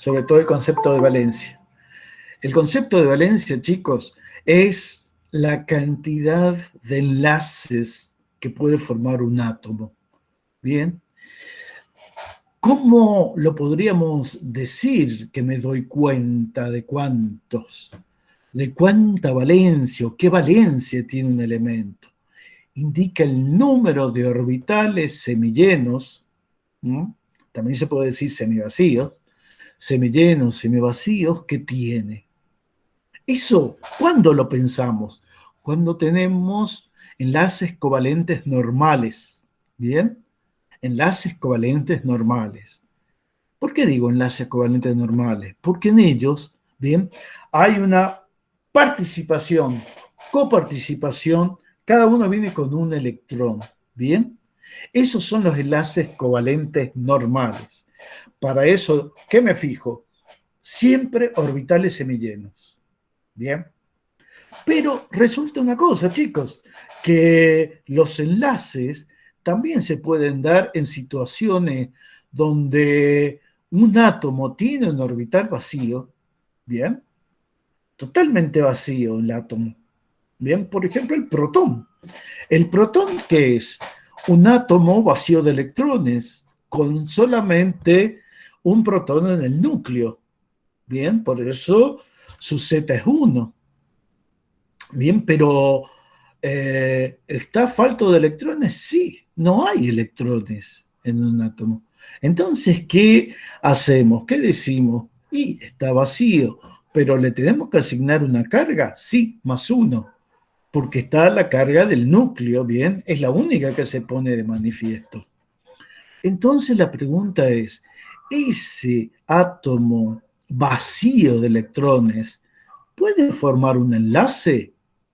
sobre todo el concepto de valencia. El concepto de valencia, chicos, es la cantidad de enlaces que puede formar un átomo. Bien. ¿Cómo lo podríamos decir que me doy cuenta de cuántos? ¿De cuánta valencia o qué valencia tiene un elemento? Indica el número de orbitales semillenos, ¿m? También se puede decir semivacíos, semillenos, semivacíos que tiene. Eso, ¿cuándo lo pensamos? Cuando tenemos enlaces covalentes normales, ¿bien? Enlaces covalentes normales. ¿Por qué digo enlaces covalentes normales? Porque en ellos, ¿bien? Hay una participación, coparticipación, cada uno viene con un electrón, ¿bien? Esos son los enlaces covalentes normales. Para eso, ¿qué me fijo? Siempre orbitales semillenos, ¿bien? Pero resulta una cosa, chicos, que los enlaces también se pueden dar en situaciones donde un átomo tiene un orbital vacío, ¿bien? Totalmente vacío el átomo, ¿bien? Por ejemplo, el protón. ¿El protón qué es? Un átomo vacío de electrones, con solamente un protón en el núcleo, ¿bien? Por eso su Z es 1. Bien, pero ¿está falto de electrones? Sí, no hay electrones en un átomo. Entonces, ¿qué hacemos? ¿Qué decimos? Y está vacío, pero ¿le tenemos que asignar una carga? Sí, +1, porque está la carga del núcleo, ¿bien? Es la única que se pone de manifiesto. Entonces la pregunta es, ¿ese átomo vacío de electrones puede formar un enlace?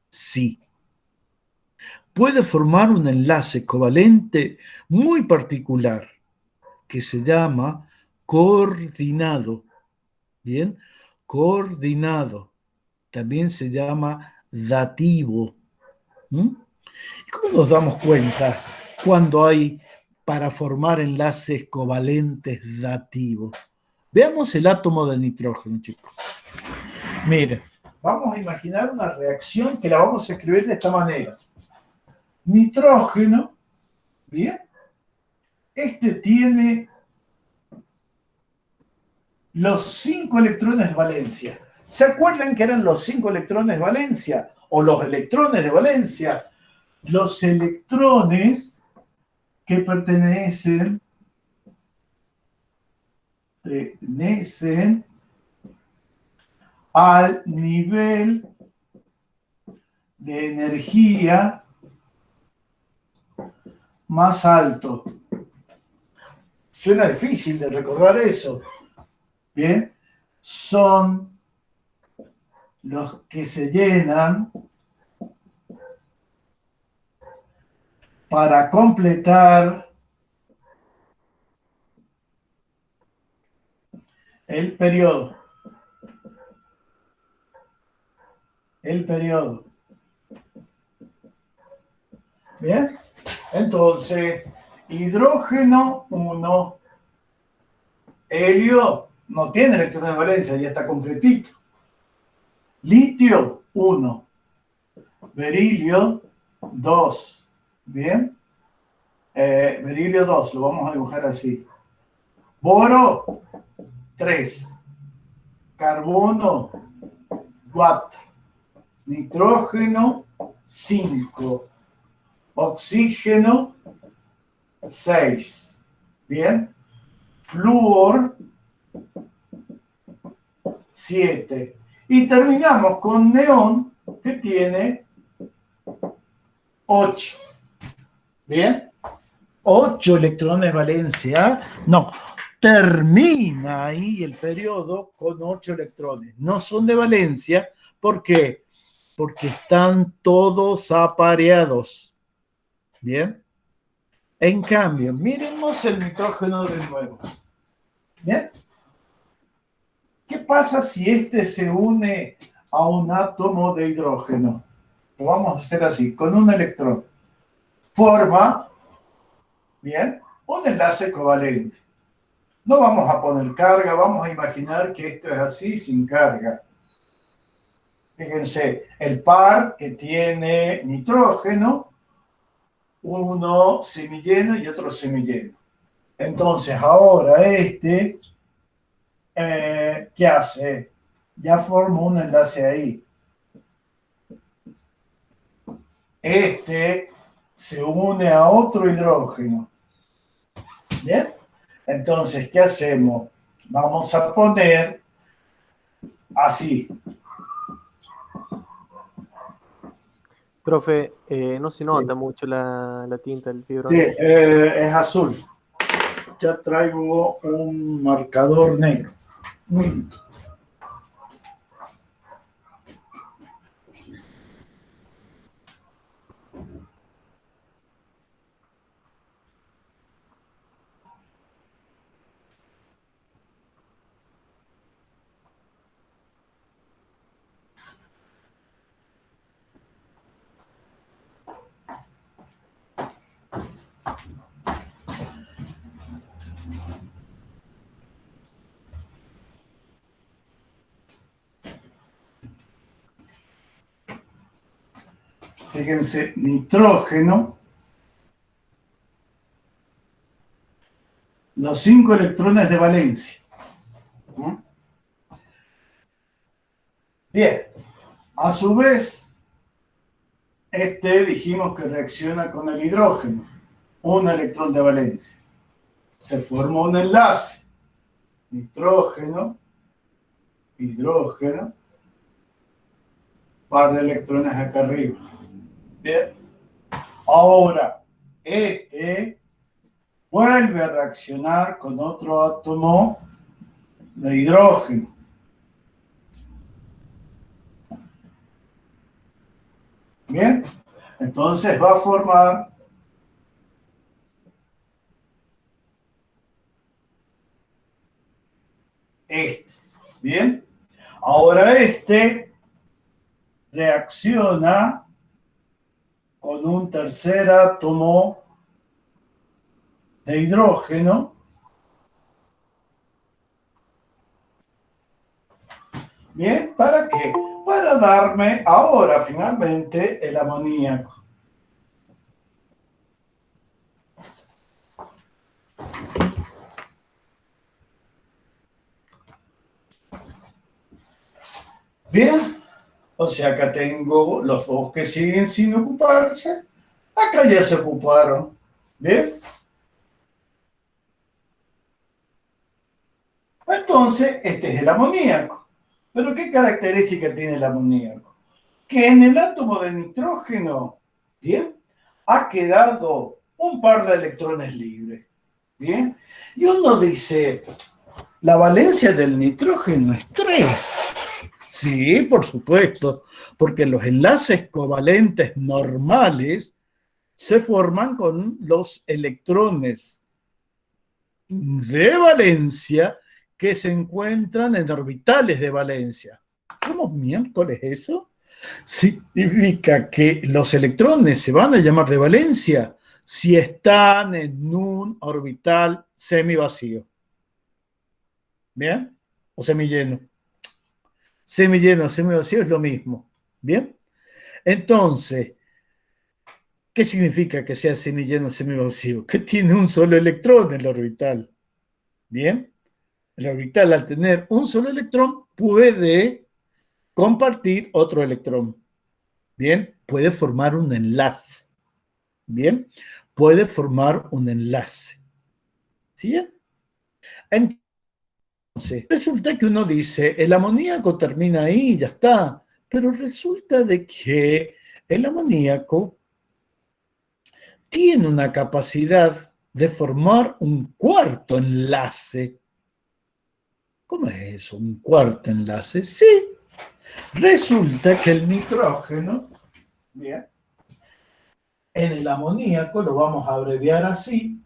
Sí. Puede formar un enlace covalente muy particular que se llama coordinado. ¿Bien? Coordinado. También se llama dativo. ¿Mm? ¿Y cómo nos damos cuenta cuando hay para formar enlaces covalentes dativos? Veamos el átomo de nitrógeno, chicos. Miren, vamos a imaginar una reacción que la vamos a escribir de esta manera. Nitrógeno, ¿bien? Este tiene los 5 electrones de valencia. ¿Se acuerdan que eran los 5 electrones de valencia? O los electrones de valencia. Los electrones que pertenecen al nivel de energía más alto. Suena difícil de recordar eso. Bien, son los que se llenan para completar el periodo. El periodo. Bien, entonces, hidrógeno 1, helio no tiene electrones de valencia, ya está completito. Litio 1, berilio 2, bien, berilio 2, lo vamos a dibujar así. Boro 3, carbono 4, nitrógeno 5, oxígeno 6, bien, flúor 7. Y terminamos con neón, que tiene 8. ¿Bien? 8 electrones de valencia. No, termina ahí el periodo con 8 electrones. No son de valencia. ¿Por qué? Porque están todos apareados. ¿Bien? En cambio, miremos el nitrógeno de nuevo. ¿Bien? ¿Qué pasa si este se une a un átomo de hidrógeno? Lo vamos a hacer así, con un electrón. Forma, bien, un enlace covalente. No vamos a poner carga, vamos a imaginar que esto es así, sin carga. Fíjense, el par que tiene nitrógeno, uno semilleno y otro semilleno. Entonces, ahora ¿qué hace? Ya forma un enlace ahí. Se une a otro hidrógeno. ¿Bien? Entonces, ¿qué hacemos? Vamos a poner así. Profe, no se nota mucho la tinta del fibrón. Sí, es azul. Ya traigo un marcador negro. Fíjense, nitrógeno. Los 5 electrones de valencia. Bien. A su vez, dijimos que reacciona con el hidrógeno. Un electrón de valencia. Se forma un enlace. Nitrógeno, hidrógeno, par de electrones acá arriba. Bien. Ahora, vuelve a reaccionar con otro átomo de hidrógeno. Bien. Entonces va a formar Bien. Ahora reacciona con un tercer átomo de hidrógeno. Bien, ¿para qué? Para darme ahora finalmente el amoníaco. Bien, o sea, acá tengo los dos que siguen sin ocuparse. Acá ya se ocuparon. Bien. Entonces, este es el amoníaco. ¿Pero qué característica tiene el amoníaco? Que en el átomo de nitrógeno, ¿bien? Ha quedado un par de electrones libres. ¿Bien? Y uno dice, la valencia del nitrógeno es 3. Sí, por supuesto, porque los enlaces covalentes normales se forman con los electrones de valencia que se encuentran en orbitales de valencia. ¿Cómo miércoles eso? Significa que los electrones se van a llamar de valencia si están en un orbital semivacío. ¿Bien? O semilleno. Semilleno, semivacío es lo mismo. ¿Bien? Entonces, ¿qué significa que sea semilleno, semivacío? Que tiene un solo electrón en el orbital. ¿Bien? El orbital, al tener un solo electrón, puede compartir otro electrón. ¿Bien? Puede formar un enlace. ¿Bien? Puede formar un enlace. ¿Sí? Entonces, resulta que uno dice, el amoníaco termina ahí, ya está. Pero resulta de que el amoníaco tiene una capacidad de formar un cuarto enlace. ¿Cómo es eso? ¿Un cuarto enlace? Sí. Resulta que el nitrógeno, bien, en el amoníaco, lo vamos a abreviar así,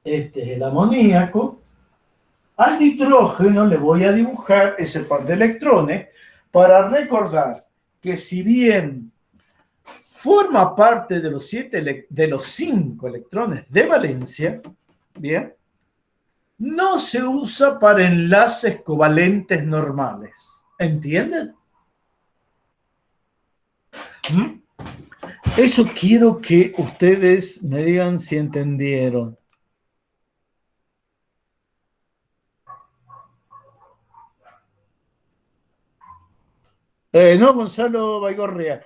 este es el amoníaco, al nitrógeno le voy a dibujar ese par de electrones para recordar que si bien forma parte de los 5 electrones de valencia, bien, no se usa para enlaces covalentes normales. ¿Entienden? ¿Mm? Eso quiero que ustedes me digan si entendieron. No, Gonzalo Baigorria,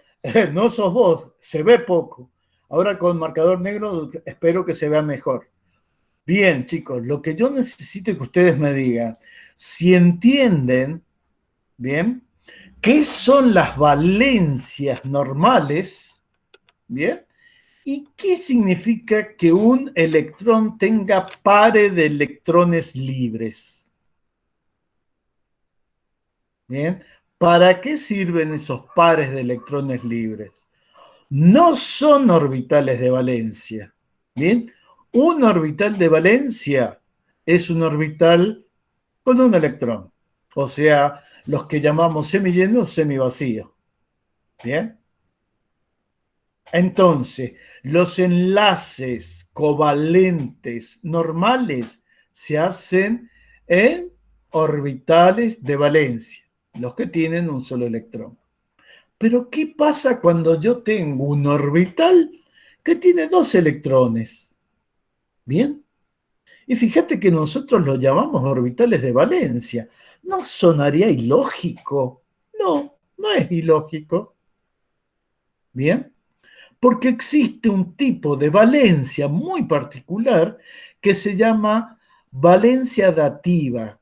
no sos vos, se ve poco. Ahora con marcador negro espero que se vea mejor. Bien, chicos, lo que yo necesito es que ustedes me digan si entienden, bien, qué son las valencias normales, bien, y qué significa que un electrón tenga pares de electrones libres. Bien, ¿para qué sirven esos pares de electrones libres? No son orbitales de valencia. Bien, un orbital de valencia es un orbital con un electrón, o sea, los que llamamos semilleno o semivacío. Bien, entonces, los enlaces covalentes normales se hacen en orbitales de valencia, los que tienen un solo electrón. Pero ¿qué pasa cuando yo tengo un orbital que tiene dos electrones? Bien. Y fíjate que nosotros lo llamamos orbitales de valencia. ¿No sonaría ilógico? No, no es ilógico. Bien. Porque existe un tipo de valencia muy particular que se llama valencia dativa,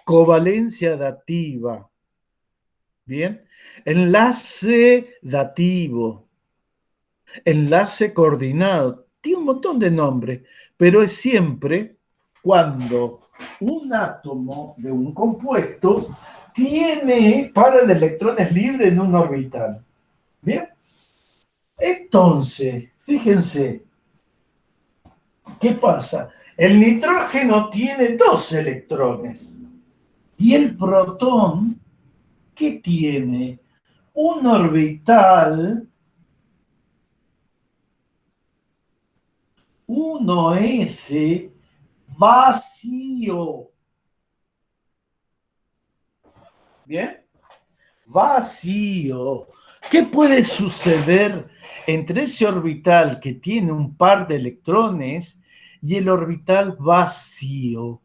covalencia dativa. Bien. Enlace dativo. Enlace coordinado, tiene un montón de nombres, pero es siempre cuando un átomo de un compuesto tiene pares de electrones libres en un orbital. ¿Bien? Entonces, fíjense, ¿qué pasa? El nitrógeno tiene dos electrones y el protón, ¿qué tiene? Un orbital 1s vacío. ¿Bien? Vacío. ¿Qué puede suceder entre ese orbital que tiene un par de electrones y el orbital vacío?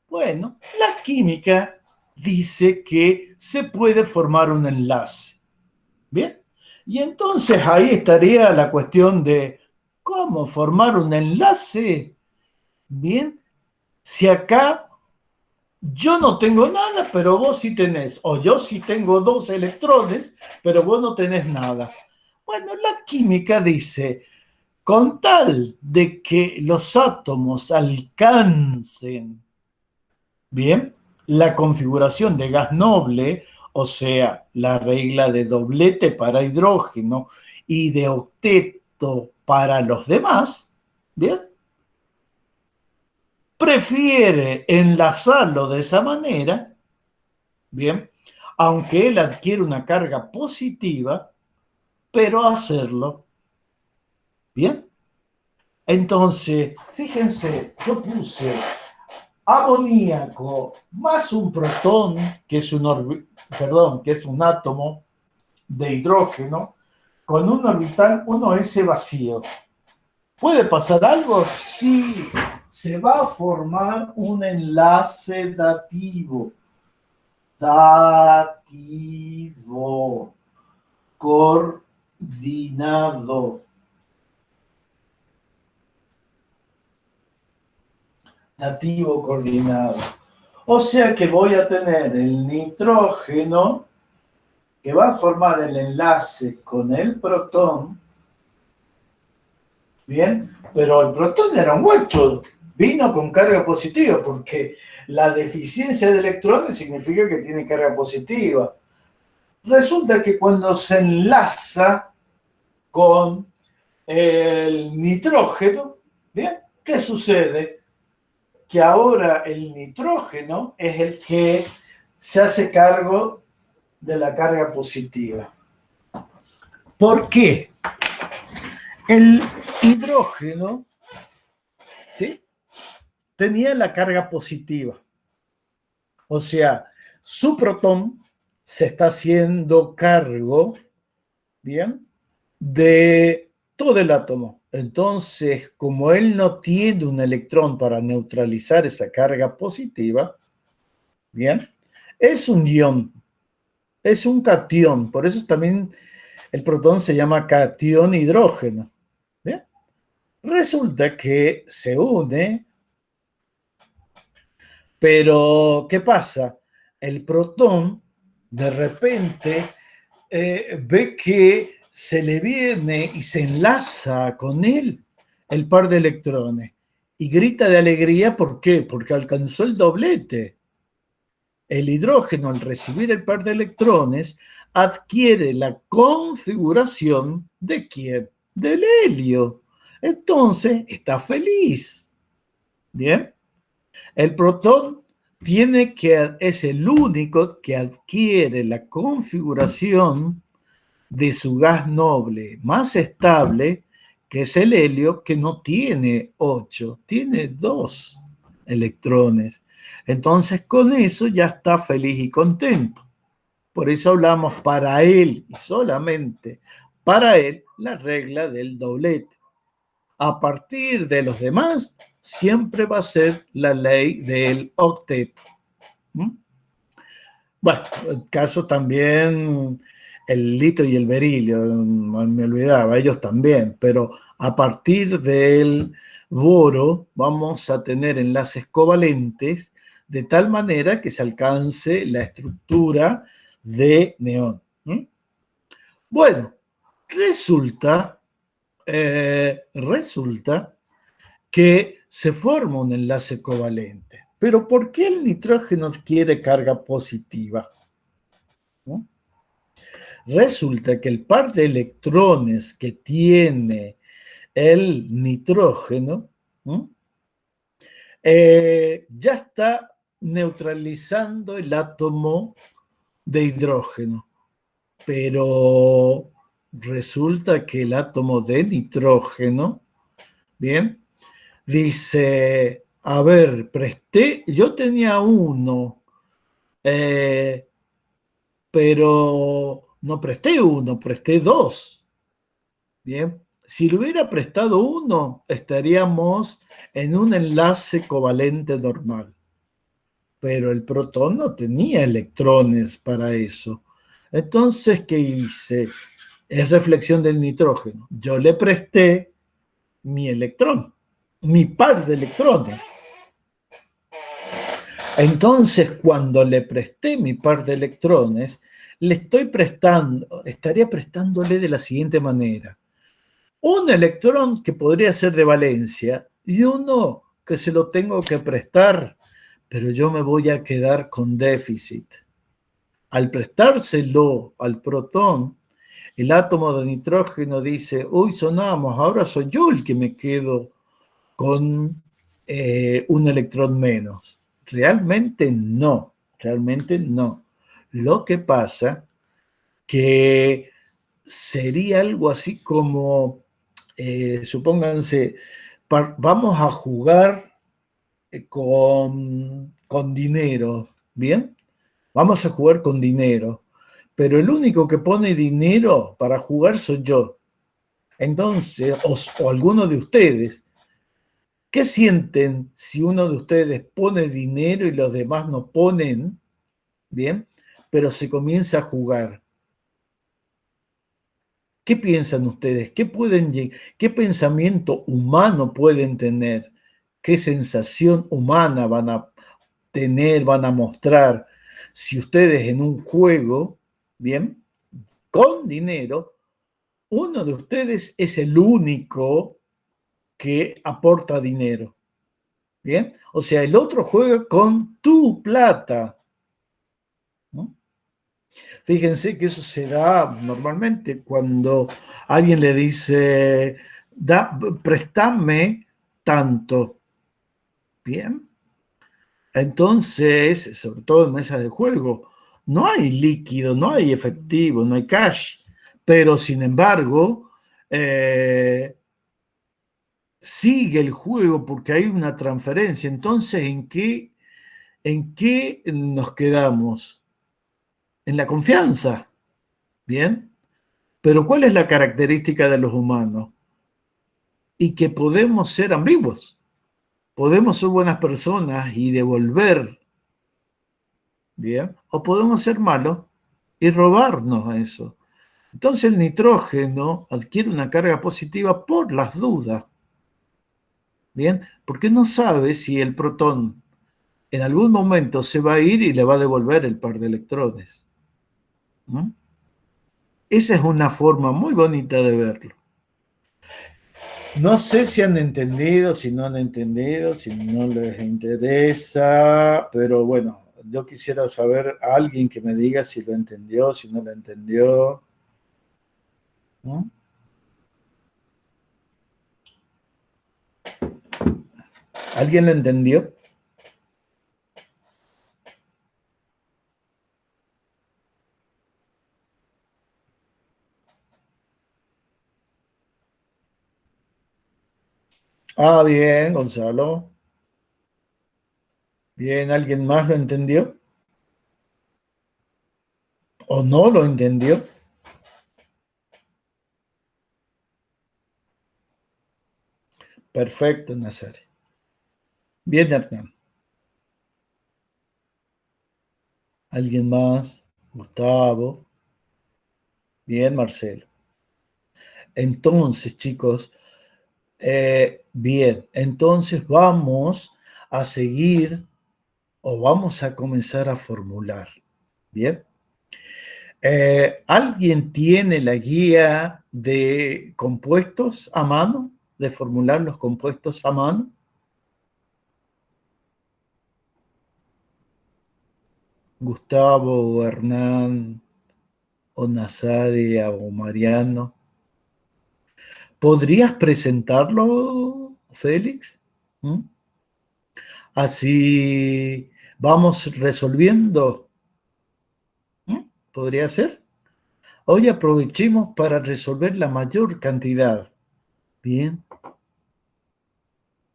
Bueno, la química dice que se puede formar un enlace. ¿Bien? Y entonces ahí estaría la cuestión de cómo formar un enlace. Bien, si acá yo no tengo nada, pero vos sí tenés, o yo sí tengo dos electrones, pero vos no tenés nada. Bueno, la química dice, con tal de que los átomos alcancen, bien, la configuración de gas noble, o sea, la regla de doblete para hidrógeno y de octeto para los demás, bien, prefiere enlazarlo de esa manera, bien, aunque él adquiere una carga positiva, pero hacerlo, bien. Entonces, fíjense, yo puse amoníaco más un protón, que es que es un átomo de hidrógeno, con un orbital 1s vacío. ¿Puede pasar algo? Sí, se va a formar un enlace dativo. Dativo. Coordinado. Dativo coordinado. O sea que voy a tener el nitrógeno que va a formar el enlace con el protón. Bien, pero el protón era un guacho, vino con carga positiva, porque la deficiencia de electrones significa que tiene carga positiva. Resulta que cuando se enlaza con el nitrógeno, ¿bien? ¿Qué sucede? Que ahora el nitrógeno es el que se hace cargo de la carga positiva. ¿Por qué? El hidrógeno, ¿sí? tenía la carga positiva. O sea, su protón se está haciendo cargo, ¿bien?, de todo el átomo. Entonces, como él no tiene un electrón para neutralizar esa carga positiva, ¿bien?, es un ion, es un catión. Por eso también el protón se llama catión hidrógeno. ¿Bien? Resulta que se une, pero ¿qué pasa? El protón de repente ve que se le viene y se enlaza con él el par de electrones y grita de alegría. ¿Por qué? Porque alcanzó el doblete. El hidrógeno, al recibir el par de electrones, adquiere la configuración ¿de quién? Del helio. Entonces está feliz. Bien. El protón es el único que adquiere la configuración de su gas noble más estable, que es el helio, que no tiene 8, tiene 2 electrones. Entonces con eso ya está feliz y contento. Por eso hablamos para él y solamente para él la regla del doblete. A partir de los demás siempre va a ser la ley del octeto. Bueno, el caso también el litio y el berilio, me olvidaba, ellos también, pero a partir del boro vamos a tener enlaces covalentes de tal manera que se alcance la estructura de neón. Bueno, resulta que se forma un enlace covalente. Pero ¿por qué el nitrógeno quiere carga positiva? ¿No? Resulta que el par de electrones que tiene el nitrógeno ya está neutralizando el átomo de hidrógeno, pero resulta que el átomo de nitrógeno, bien, dice, a ver, yo tenía uno, pero no presté uno, presté 2. Bien, si le hubiera prestado 1, estaríamos en un enlace covalente normal. Pero el protón no tenía electrones para eso. Entonces, ¿qué hice? Es reflexión del nitrógeno. Yo le presté mi electrón, mi par de electrones. Entonces, cuando le presté mi par de electrones, estaría prestándole de la siguiente manera. Un electrón que podría ser de valencia y uno que se lo tengo que prestar, pero yo me voy a quedar con déficit. Al prestárselo al protón, el átomo de nitrógeno dice, uy, sonamos, ahora soy yo el que me quedo con un electrón menos. Realmente no. Lo que pasa que sería algo así como, supónganse, vamos a jugar con dinero, ¿bien? Vamos a jugar con dinero, pero el único que pone dinero para jugar soy yo. Entonces, o alguno de ustedes, ¿qué sienten si uno de ustedes pone dinero y los demás no ponen? Bien, pero se comienza a jugar. ¿Qué piensan ustedes? ¿Qué pensamiento humano pueden tener? ¿Qué sensación humana van a tener, van a mostrar si ustedes en un juego, bien, con dinero, uno de ustedes es el único que aporta dinero? ¿Bien? O sea, el otro juega con tu plata, ¿no? Fíjense que eso se da normalmente cuando alguien le dice, préstame tanto. Bien. Entonces, sobre todo en mesas de juego, no hay líquido, no hay efectivo, no hay cash. Pero, sin embargo, sigue el juego porque hay una transferencia. Entonces, ¿en qué nos quedamos? En la confianza, ¿bien? Pero ¿cuál es la característica de los humanos? Y que podemos ser ambiguos, podemos ser buenas personas y devolver, ¿bien? O podemos ser malos y robarnos eso. Entonces el nitrógeno adquiere una carga positiva por las dudas, ¿bien? Porque no sabe si el protón en algún momento se va a ir y le va a devolver el par de electrones, ¿no? Esa es una forma muy bonita de verlo. No sé si han entendido, si no han entendido, si no les interesa, pero bueno, yo quisiera saber a alguien que me diga si lo entendió, si no lo entendió, ¿no? ¿Alguien lo entendió? Ah, bien, Gonzalo. Bien, ¿alguien más lo entendió? ¿O no lo entendió? Perfecto, Nazaret. Bien, Hernán. ¿Alguien más? Gustavo. Bien, Marcelo. Entonces, chicos, bien, entonces vamos a seguir o vamos a comenzar a formular. Bien. ¿Alguien tiene la guía de compuestos a mano? ¿De formular los compuestos a mano? Gustavo, o Hernán, o Nazaria, o Mariano. ¿Podrías presentarlo, Félix? ¿Mm? Así vamos resolviendo. ¿Mm? ¿Podría ser? Hoy aprovechemos para resolver la mayor cantidad. Bien.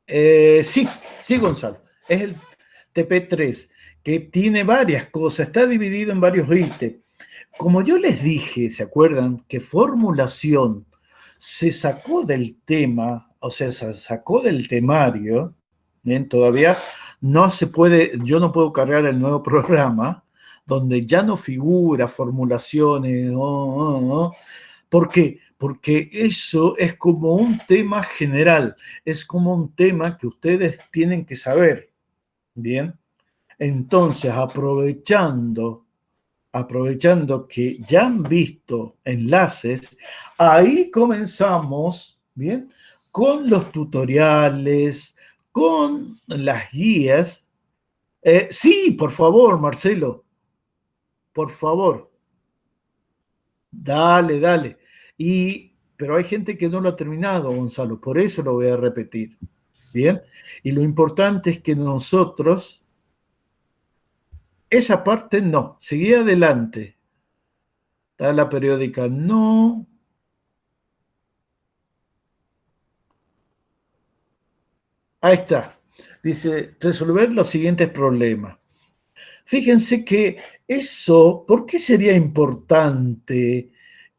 Sí, sí, Gonzalo. Es el TP3, que tiene varias cosas, está dividido en varios ítems. Como yo les dije, ¿se acuerdan? Que formulación se sacó del tema, o sea, se sacó del temario, ¿bien? Todavía no se puede, yo no puedo cargar el nuevo programa, donde ya no figura formulaciones, ¿por qué? Porque eso es como un tema general, es como un tema que ustedes tienen que saber, ¿bien? Entonces, aprovechando que ya han visto enlaces, ahí comenzamos, ¿bien? Con los tutoriales, con las guías. Sí, por favor, Marcelo, por favor, dale, dale. Pero hay gente que no lo ha terminado, Gonzalo, por eso lo voy a repetir, ¿bien? Y lo importante es que nosotros, esa parte no, seguí adelante. Tabla periódica no. Ahí está. Dice, resolver los siguientes problemas. Fíjense que eso, ¿por qué sería importante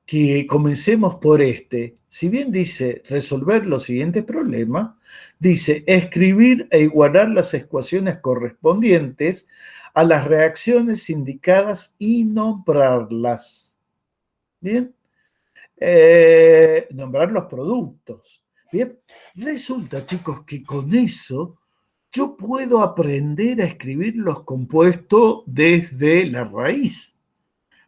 que comencemos por este? Si bien dice resolver los siguientes problemas, dice escribir e igualar las ecuaciones correspondientes a las reacciones indicadas y nombrarlas. Bien, nombrar los productos. Bien, resulta, chicos, que con eso yo puedo aprender a escribir los compuestos desde la raíz.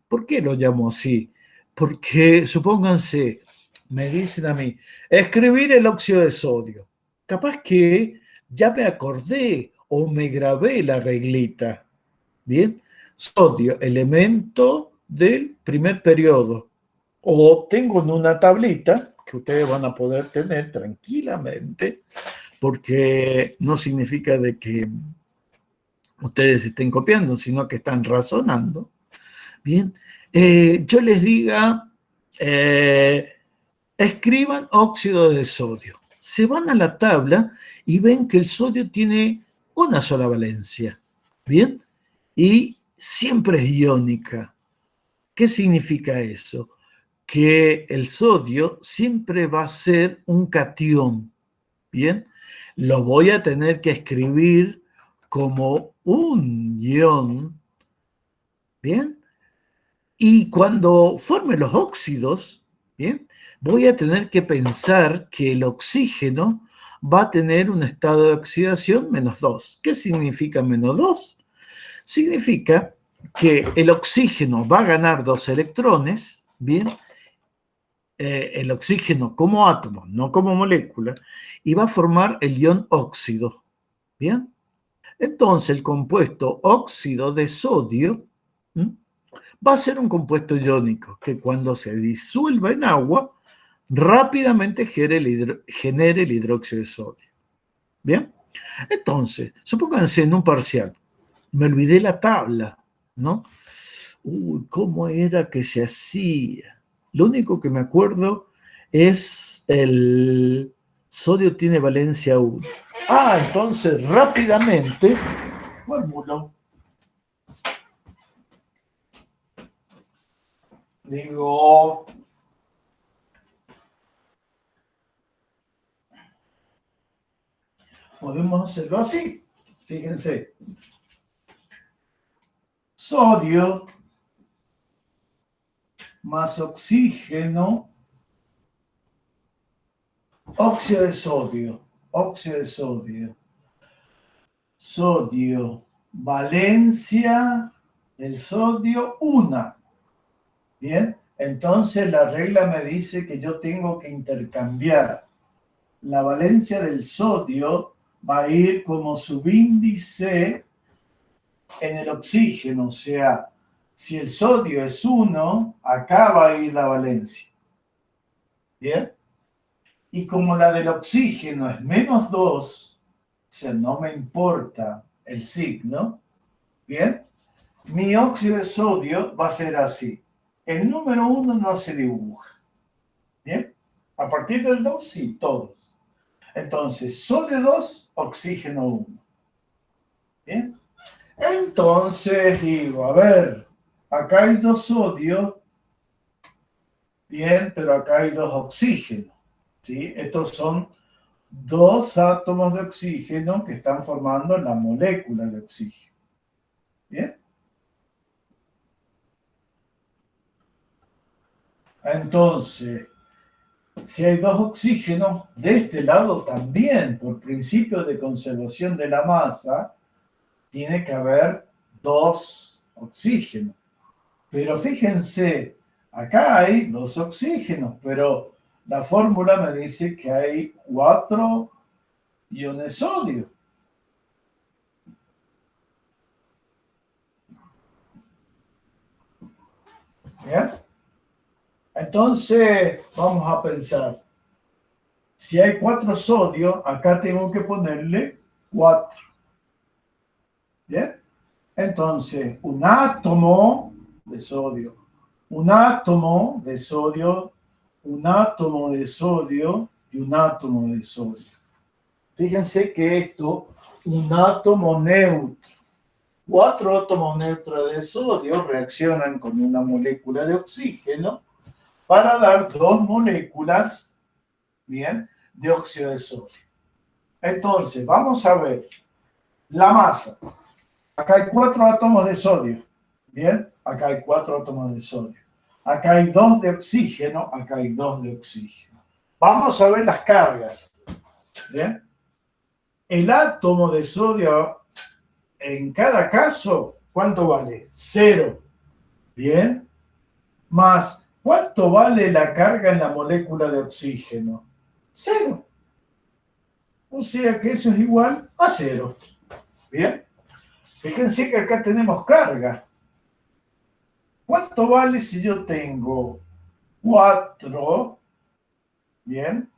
¿Por qué lo llamo así? Porque, supónganse, me dicen a mí, escribir el óxido de sodio. Capaz que ya me acordé o me grabé la reglita. Bien, sodio, elemento del primer periodo. O tengo en una tablita que ustedes van a poder tener tranquilamente, porque no significa de que ustedes estén copiando, sino que están razonando. Bien, yo les diga, escriban óxido de sodio. se van a la tabla y ven que el sodio tiene una sola valencia, ¿bien? Y siempre es iónica. ¿Qué significa eso? Que el sodio siempre va a ser un catión, ¿bien? Lo voy a tener que escribir como un ion, ¿bien? Y cuando forme los óxidos, ¿bien? Voy a tener que pensar que el oxígeno va a tener un estado de oxidación -2. ¿Qué significa -2? Significa que el oxígeno va a ganar 2 electrones, ¿bien? El oxígeno como átomo, no como molécula, y va a formar el ion óxido, ¿bien? Entonces el compuesto óxido de sodio, ¿m?, va a ser un compuesto iónico que cuando se disuelva en agua rápidamente genere el hidróxido de sodio. ¿Bien? Entonces, supónganse en un parcial, me olvidé la tabla, ¿no? Uy, ¿cómo era que se hacía? Lo único que me acuerdo es el sodio tiene valencia 1. Entonces rápidamente formulo. Digo, podemos hacerlo así. Fíjense. Sodio más oxígeno, óxido de sodio, sodio, valencia del sodio 1. Bien, entonces la regla me dice que yo tengo que intercambiar la valencia del sodio, va a ir como subíndice en el oxígeno, o sea, si el sodio es 1, acá va a ir la valencia. ¿Bien? Y como la del oxígeno es -2, o sea, no me importa el signo, ¿bien? Mi óxido de sodio va a ser así. El número 1 no se dibuja. ¿Bien? A partir del 2, sí, todos. Entonces, sodio 2, oxígeno 1. ¿Bien? Entonces digo, a ver, acá hay 2 sodios, bien, pero acá hay 2 oxígenos, ¿sí? Estos son 2 átomos de oxígeno que están formando la molécula de oxígeno. ¿Bien? Entonces, si hay 2 oxígenos, de este lado también, por principio de conservación de la masa, tiene que haber 2 oxígenos. Pero fíjense, acá hay 2 oxígenos, pero la fórmula me dice que hay 4 iones de sodio. ¿Bien? Entonces, vamos a pensar. Si hay 4 sodio, acá tengo que ponerle 4. ¿Bien? Entonces, un átomo de sodio, un átomo de sodio, un átomo de sodio y un átomo de sodio. Fíjense que esto, un átomo neutro. 4 átomos neutros de sodio reaccionan con una molécula de oxígeno para dar 2 moléculas, bien, de óxido de sodio. Entonces, vamos a ver la masa. Acá hay 4 átomos de sodio, bien, acá hay 4 átomos de sodio. Acá hay 2 de oxígeno, acá hay 2 de oxígeno. Vamos a ver las cargas, bien. El átomo de sodio en cada caso, ¿cuánto vale? 0. Bien. Más, ¿cuánto vale la carga en la molécula de oxígeno? 0. O sea que eso es igual a 0. Bien. Fíjense que acá tenemos carga. ¿Cuánto vale si yo tengo 4, bien,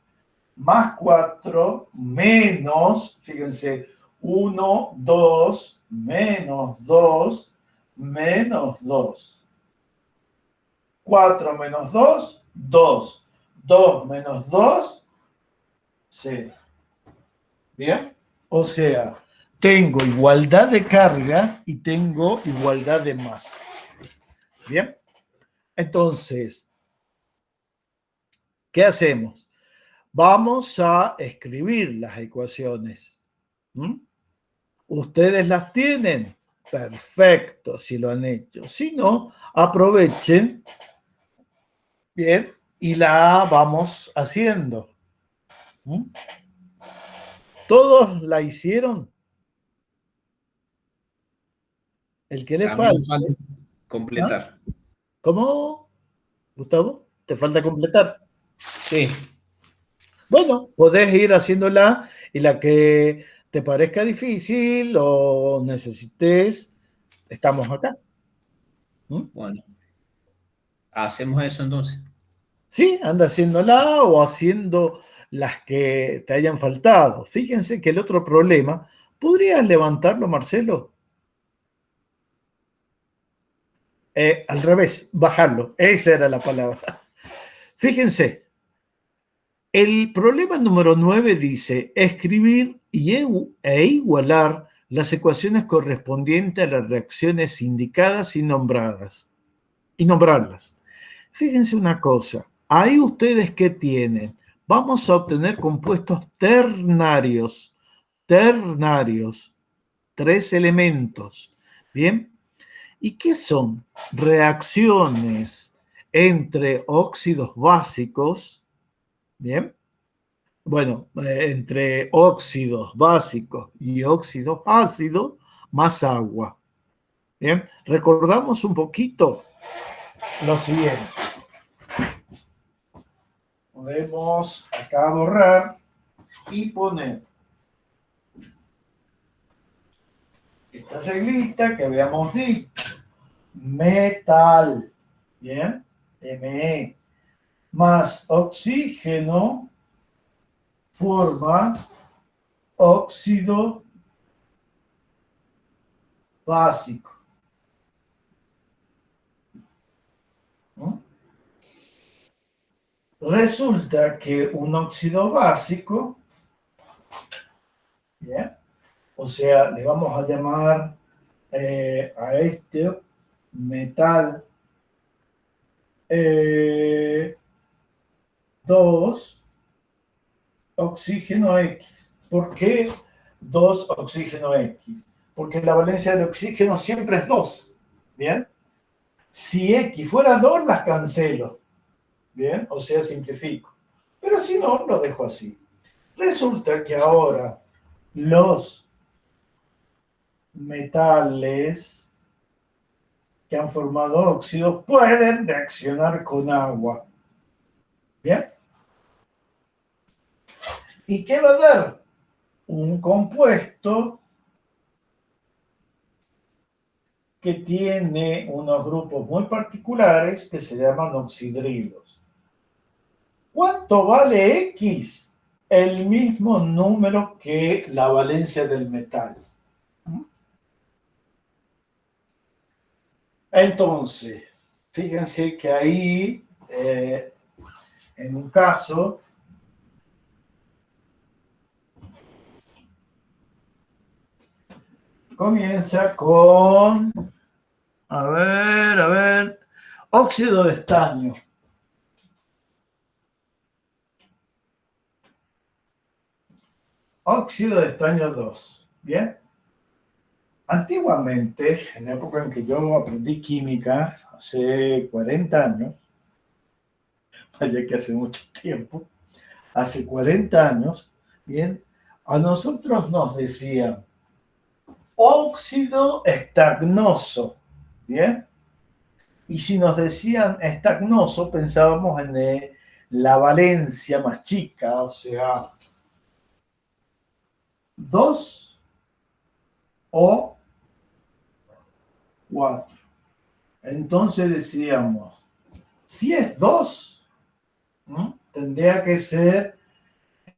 más 4 menos, fíjense, 1, 2, menos 2, menos 2. 4 menos 2, 2. 2 menos 2, C. ¿Bien? O sea, tengo igualdad de carga y tengo igualdad de masa. ¿Bien? Entonces, ¿qué hacemos? Vamos a escribir las ecuaciones. ¿Mm? ¿Ustedes las tienen? Perfecto, si lo han hecho. Si no, aprovechen, bien, y la vamos haciendo. ¿Mm? ¿Todos la hicieron? El que le A mí me falta. falta ¿Ah? completar. ¿Cómo, Gustavo? ¿Te falta completar? Sí. Bueno, podés ir haciéndola y la que te parezca difícil o necesites, estamos acá. ¿Mm? Bueno, hacemos eso entonces. Sí, anda haciéndola o haciendo las que te hayan faltado. Fíjense que el otro problema, ¿podrías levantarlo, Marcelo? Al revés, bajarlo. Esa era la palabra. Fíjense, el problema número 9 dice escribir e igualar las ecuaciones correspondientes a las reacciones indicadas y nombradas. Y nombrarlas. Fíjense una cosa, ahí ustedes ¿qué tienen? Vamos a obtener compuestos ternarios, ternarios, 3 elementos. ¿Bien? ¿Y qué son? Reacciones entre óxidos básicos, ¿bien? Bueno, entre óxidos básicos y óxidos ácidos más agua. ¿Bien? Recordamos un poquito lo siguiente. Podemos acá borrar y poner esta reglita que habíamos dicho. Metal, ¿bien? Me más oxígeno forma óxido básico. ¿Mm? Resulta que un óxido básico, ¿bien? O sea, le vamos a llamar a este metal 2 oxígeno X. ¿Por qué 2 oxígeno X? Porque la valencia del oxígeno siempre es 2. ¿Bien? Si X fuera 2, las cancelo. ¿Bien? O sea, simplifico. Pero si no, lo dejo así. Resulta que ahora los metales que han formado óxidos pueden reaccionar con agua. ¿Bien? ¿Y qué va a dar? Un compuesto que tiene unos grupos muy particulares que se llaman oxidrilos. ¿Cuánto vale X? El mismo número que la valencia del metal. Entonces, fíjense que ahí, en un caso, comienza con, a ver, óxido de estaño. Óxido de estaño 2. ¿Bien? Antiguamente, en la época en que yo aprendí química, hace 40 años, vaya que hace mucho tiempo, hace 40 años, bien, a nosotros nos decían óxido estagnoso, bien, y si nos decían estagnoso pensábamos en la valencia más chica, o sea, 2 o 4. Entonces decíamos, si es 2, tendría que ser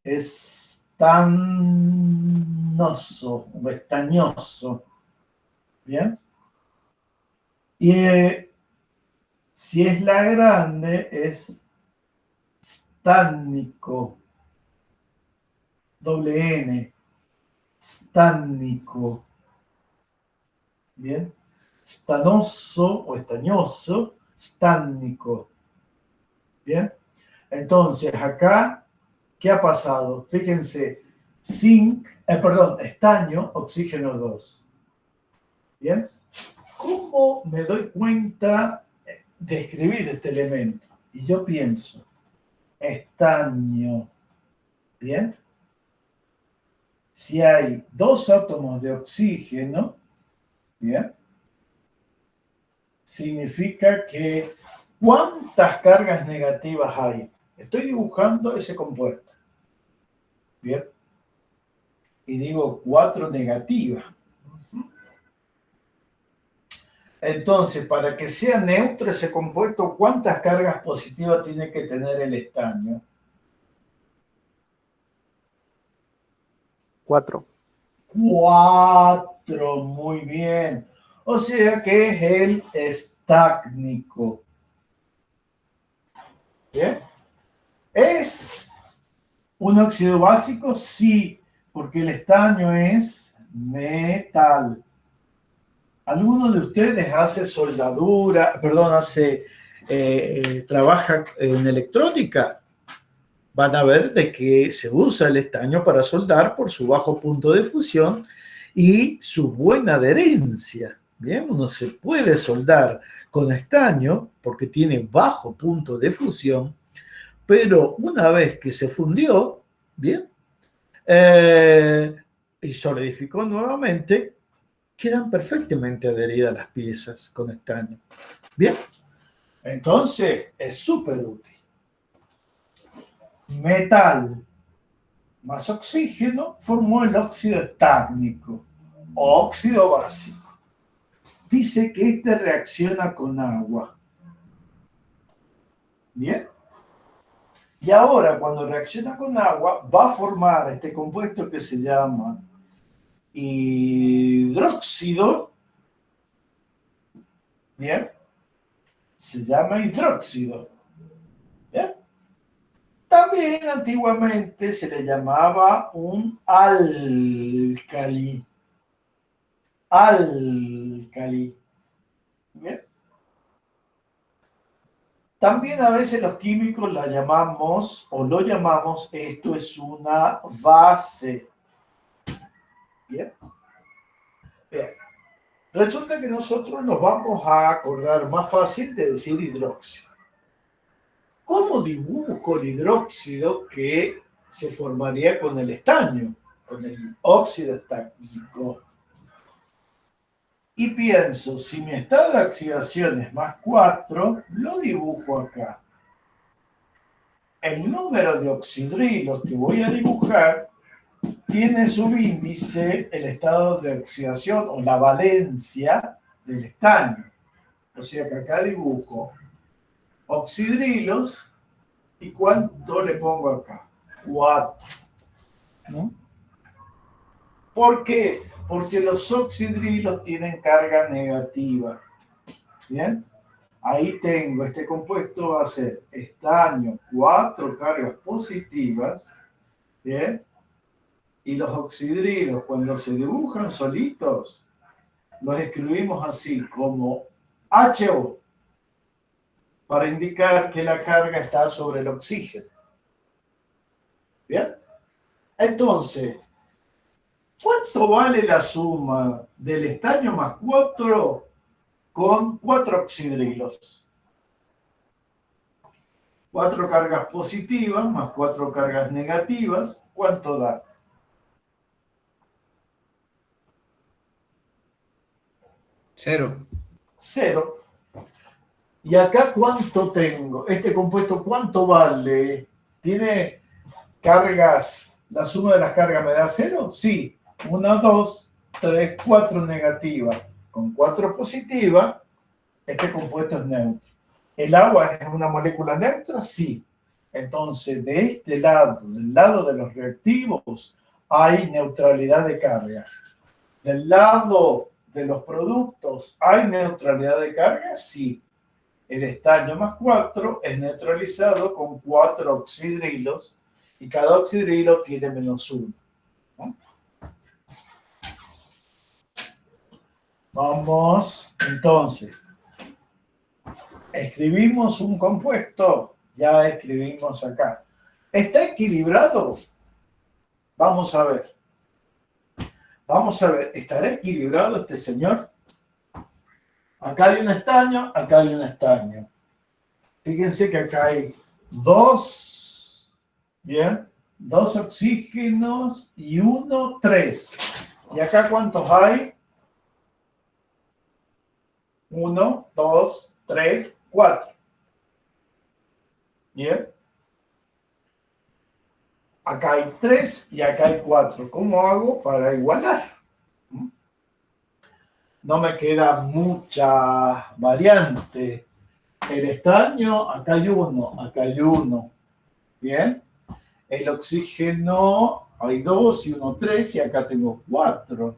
estañoso o estañoso. ¿Bien? Y si es la grande, es estánico. doble N, estánico. Bien, stanoso o estañoso, estánico. Bien, entonces acá, ¿qué ha pasado? Fíjense, estaño, oxígeno 2. Bien, ¿cómo me doy cuenta de escribir este elemento? Y yo pienso, estaño. Bien, si hay 2 átomos de oxígeno, bien, significa que ¿cuántas cargas negativas hay? Estoy dibujando ese compuesto. Bien, y digo 4 negativas. Entonces, para que sea neutro ese compuesto, ¿cuántas cargas positivas tiene que tener el estaño? 4. 4, muy bien. O sea que es el estácnico. ¿Bien? ¿Es un óxido básico? Sí, porque el estaño es metal. ¿Alguno de ustedes hace soldadura, trabaja en electrónica? Van a ver de que se usa el estaño para soldar por su bajo punto de fusión y su buena adherencia. Bien, uno se puede soldar con estaño porque tiene bajo punto de fusión, pero una vez que se fundió, bien, y solidificó nuevamente, quedan perfectamente adheridas las piezas con estaño. Bien, entonces es súper útil. Metal más oxígeno formó el óxido estácnico, óxido básico. Dice que este reacciona con agua. Bien. Y ahora, cuando reacciona con agua, va a formar este compuesto que se llama hidróxido. Bien. Se llama hidróxido. Bien. También antiguamente se le llamaba un álcali. Álcali. ¿Bien? También a veces los químicos la llamamos, o lo llamamos, esto es una base. ¿Bien? Bien. Resulta que nosotros nos vamos a acordar más fácil de decir hidróxido. ¿Cómo dibujo el hidróxido que se formaría con el estaño, con el óxido estácnico? Y pienso, si mi estado de oxidación es más 4, lo dibujo acá. El número de oxidrilos que voy a dibujar tiene subíndice el estado de oxidación o la valencia del estaño. O sea que acá dibujo oxidrilos y ¿cuánto le pongo acá? 4. ¿No? ¿Por qué? Porque los oxidrilos tienen carga negativa. ¿Bien? Ahí tengo, este compuesto va a ser estaño, 4 cargas positivas. ¿Bien? Y los oxidrilos, cuando se dibujan solitos, los escribimos así, como HO, para indicar que la carga está sobre el oxígeno. ¿Bien? Entonces, ¿cuánto vale la suma del estaño más 4 con 4 oxidrilos? 4 cargas positivas más 4 cargas negativas, ¿cuánto da? 0. 0. ¿Y acá cuánto tengo? Este compuesto, ¿cuánto vale? ¿Tiene cargas? ¿La suma de las cargas me da 0? Sí. 1, 2, 3, 4 negativas. Con 4 positivas, este compuesto es neutro. ¿El agua es una molécula neutra? Sí. Entonces, de este lado, del lado de los reactivos, hay neutralidad de carga. Del lado de los productos, ¿hay neutralidad de carga? Sí. El estaño más 4 es neutralizado con 4 oxidrilos y cada oxidrilo tiene -1. ¿No? Vamos, entonces, escribimos un compuesto, ya escribimos acá. ¿Está equilibrado? Vamos a ver. Vamos a ver, ¿estará equilibrado este señor? Acá hay un estaño, acá hay un estaño. Fíjense que acá hay dos, ¿bien? 2 oxígenos y 1, 3. ¿Y acá cuántos hay? 1, 2, 3, 4. ¿Bien? Acá hay 3 y acá hay 4. ¿Cómo hago para igualar? No me queda mucha variante. El estaño, acá hay 1, acá hay 1. ¿Bien? El oxígeno, hay 2 y 1, 3 y acá tengo 4.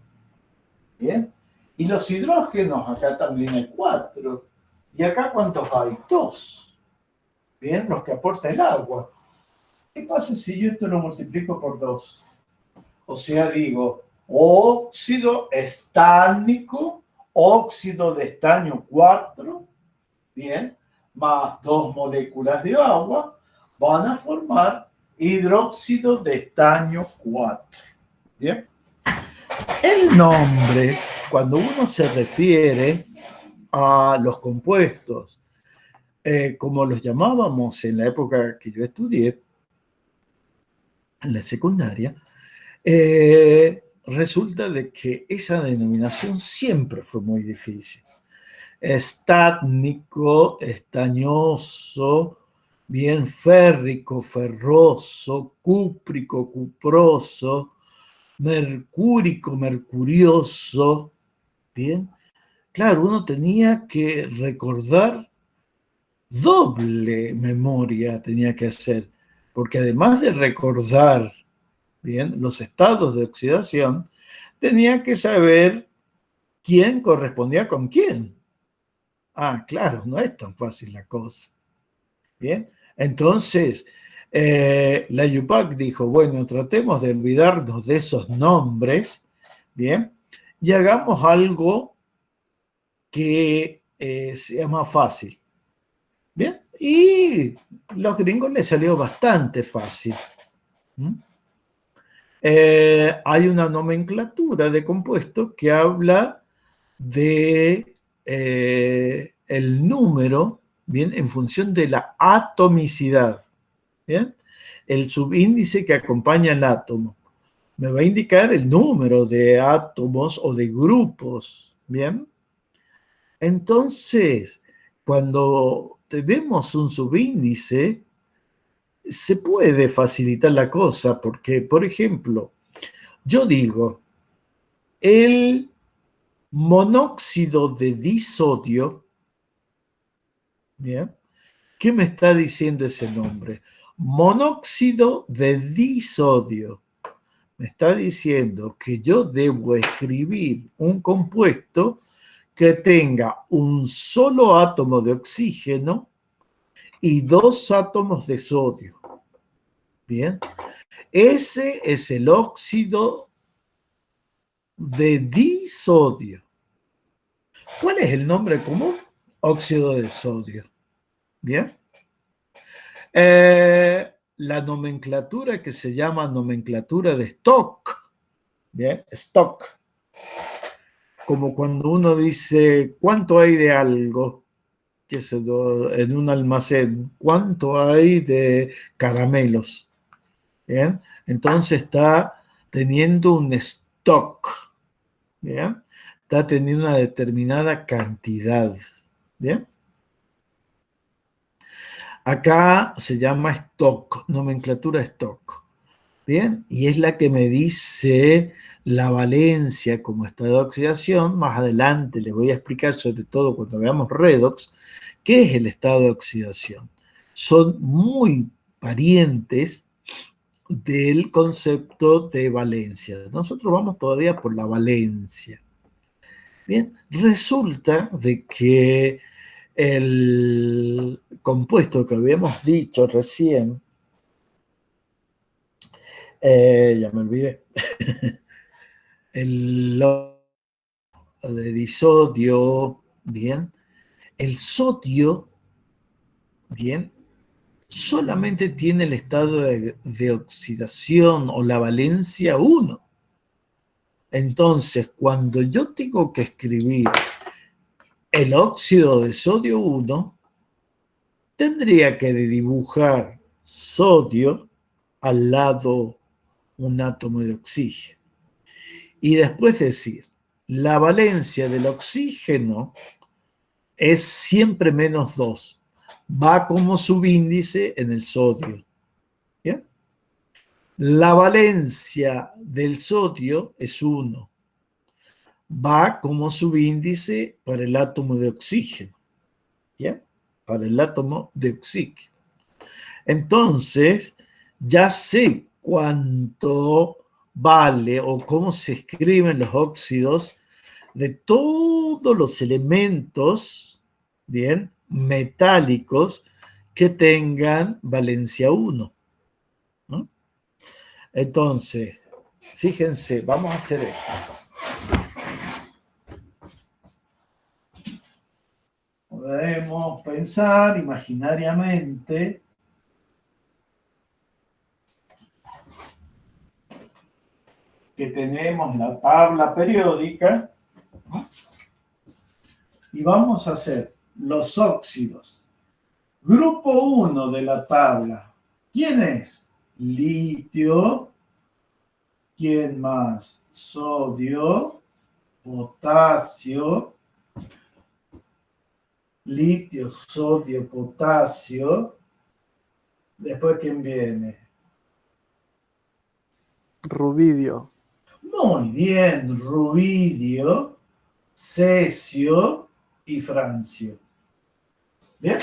¿Bien? Y los hidrógenos, acá también hay 4. ¿Y acá cuántos hay? 2. ¿Bien? Los que aporta el agua. ¿Qué pasa si yo esto lo multiplico por 2? O sea, digo, óxido estánico, óxido de estaño 4, ¿bien? Más 2 moléculas de agua, van a formar hidróxido de estaño 4. ¿Bien? El nombre, cuando uno se refiere a los compuestos, como los llamábamos en la época que yo estudié, en la secundaria, resulta de que esa denominación siempre fue muy difícil. Estánico, estañoso, bien férrico, ferroso, cúprico, cuproso, mercúrico, mercurioso, bien. Claro, uno tenía que recordar, doble memoria tenía que hacer, porque además de recordar, bien, los estados de oxidación, tenía que saber quién correspondía con quién. Ah, claro, no es tan fácil la cosa. Bien, entonces la IUPAC dijo, bueno, tratemos de olvidarnos de esos nombres, bien, y hagamos algo que sea más fácil. Bien, y los gringos les salió bastante fácil. Hay una nomenclatura de compuestos que habla de el número, bien, en función de la atomicidad, bien, el subíndice que acompaña al átomo me va a indicar el número de átomos o de grupos, bien. Entonces, cuando tenemos un subíndice, se puede facilitar la cosa, porque, por ejemplo, yo digo, el monóxido de disodio, ¿bien? ¿Qué me está diciendo ese nombre? Monóxido de disodio. Me está diciendo que yo debo escribir un compuesto que tenga un solo átomo de oxígeno y 2 átomos de sodio. Bien, ese es el óxido de disodio. ¿Cuál es el nombre común? Óxido de sodio. Bien. La nomenclatura que se llama nomenclatura de stock. Bien, stock. Como cuando uno dice, ¿cuánto hay de algo? Que se en un almacén. ¿Cuánto hay de caramelos? Bien. Entonces está teniendo un stock. Bien. Está teniendo una determinada cantidad. Bien. Acá se llama stock, nomenclatura stock. Bien, y es la que me dice la valencia como estado de oxidación. Más adelante les voy a explicar, sobre todo cuando veamos redox, qué es el estado de oxidación. Son muy parientes del concepto de valencia. Nosotros vamos todavía por la valencia. Bien, resulta de que el compuesto que habíamos dicho recién, Ya me olvidé. El de disodio, bien. El sodio, bien, solamente tiene el estado de oxidación o la valencia 1. Entonces, cuando yo tengo que escribir el óxido de sodio 1, tendría que dibujar sodio al lado un átomo de oxígeno. Y después decir, la valencia del oxígeno es siempre -2. Va como subíndice en el sodio. ¿Bien? La valencia del sodio es 1. Va como subíndice para el átomo de oxígeno. ¿Bien? Para el átomo de oxígeno. Entonces, ya sé cuánto vale o cómo se escriben los óxidos de todos los elementos, bien, metálicos que tengan valencia 1. ¿No? Entonces, fíjense, vamos a hacer esto. Podemos pensar imaginariamente que tenemos la tabla periódica, ¿no? Y vamos a hacer los óxidos. Grupo 1 de la tabla. ¿Quién es? Litio. ¿Quién más? Sodio, potasio, litio, sodio, potasio. Después, ¿quién viene? Rubidio. Muy bien, rubidio, cesio y francio. ¿Bien?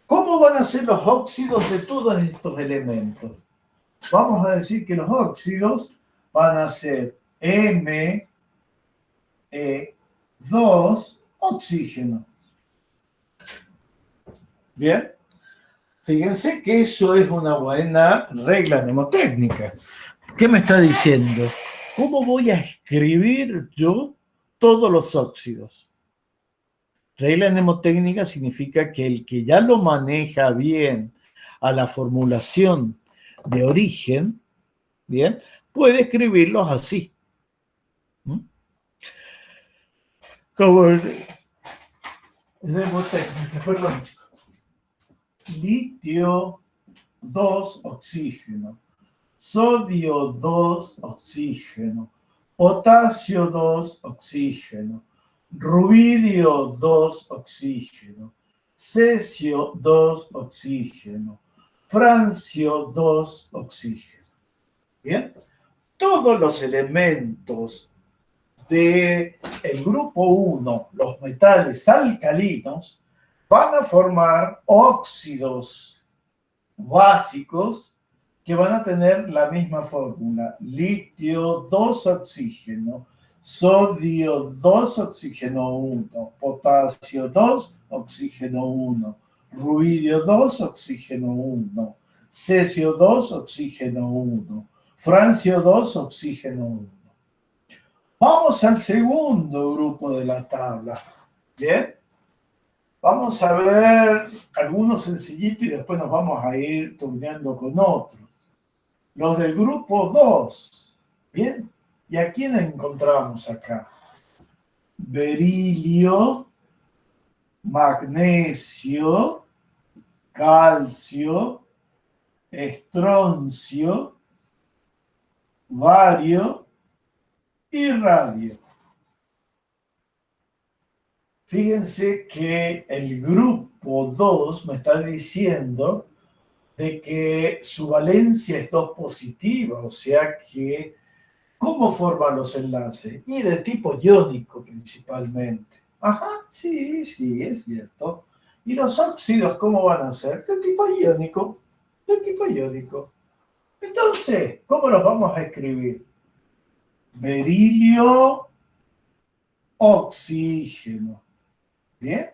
¿Cómo van a ser los óxidos de todos estos elementos? Vamos a decir que los óxidos van a ser Me2 oxígeno. Bien. Fíjense que eso es una buena regla mnemotécnica. ¿Qué me está diciendo? ¿Cómo voy a escribir yo todos los óxidos? Regla mnemotécnica significa que el que ya lo maneja bien a la formulación de origen, bien, puede escribirlos así. Como mnemotécnica, perdón. Litio 2 oxígeno, sodio 2 oxígeno, potasio 2 oxígeno, rubidio 2 oxígeno, cesio 2 oxígeno, francio 2 oxígeno. Bien, todos los elementos del grupo 1, los metales alcalinos, van a formar óxidos básicos que van a tener la misma fórmula. Litio 2 oxígeno, sodio 2 oxígeno 1, potasio 2 oxígeno 1, rubidio 2 oxígeno 1, cesio 2 oxígeno 1, francio 2 oxígeno 1. Vamos al segundo grupo de la tabla. ¿Bien? Vamos a ver algunos sencillitos y después nos vamos a ir turneando con otros. Los del grupo 2. ¿Bien? ¿Y a quién encontramos acá? Berilio, magnesio, calcio, estroncio, bario y radio. Fíjense que el grupo 2 me está diciendo de que su valencia es 2 positiva, o sea que, ¿cómo forman los enlaces? Y de tipo iónico principalmente. Ajá, sí, es cierto. ¿Y los óxidos cómo van a ser? De tipo iónico, de tipo iónico. Entonces, ¿cómo los vamos a escribir? Berilio, oxígeno. ¿Bien?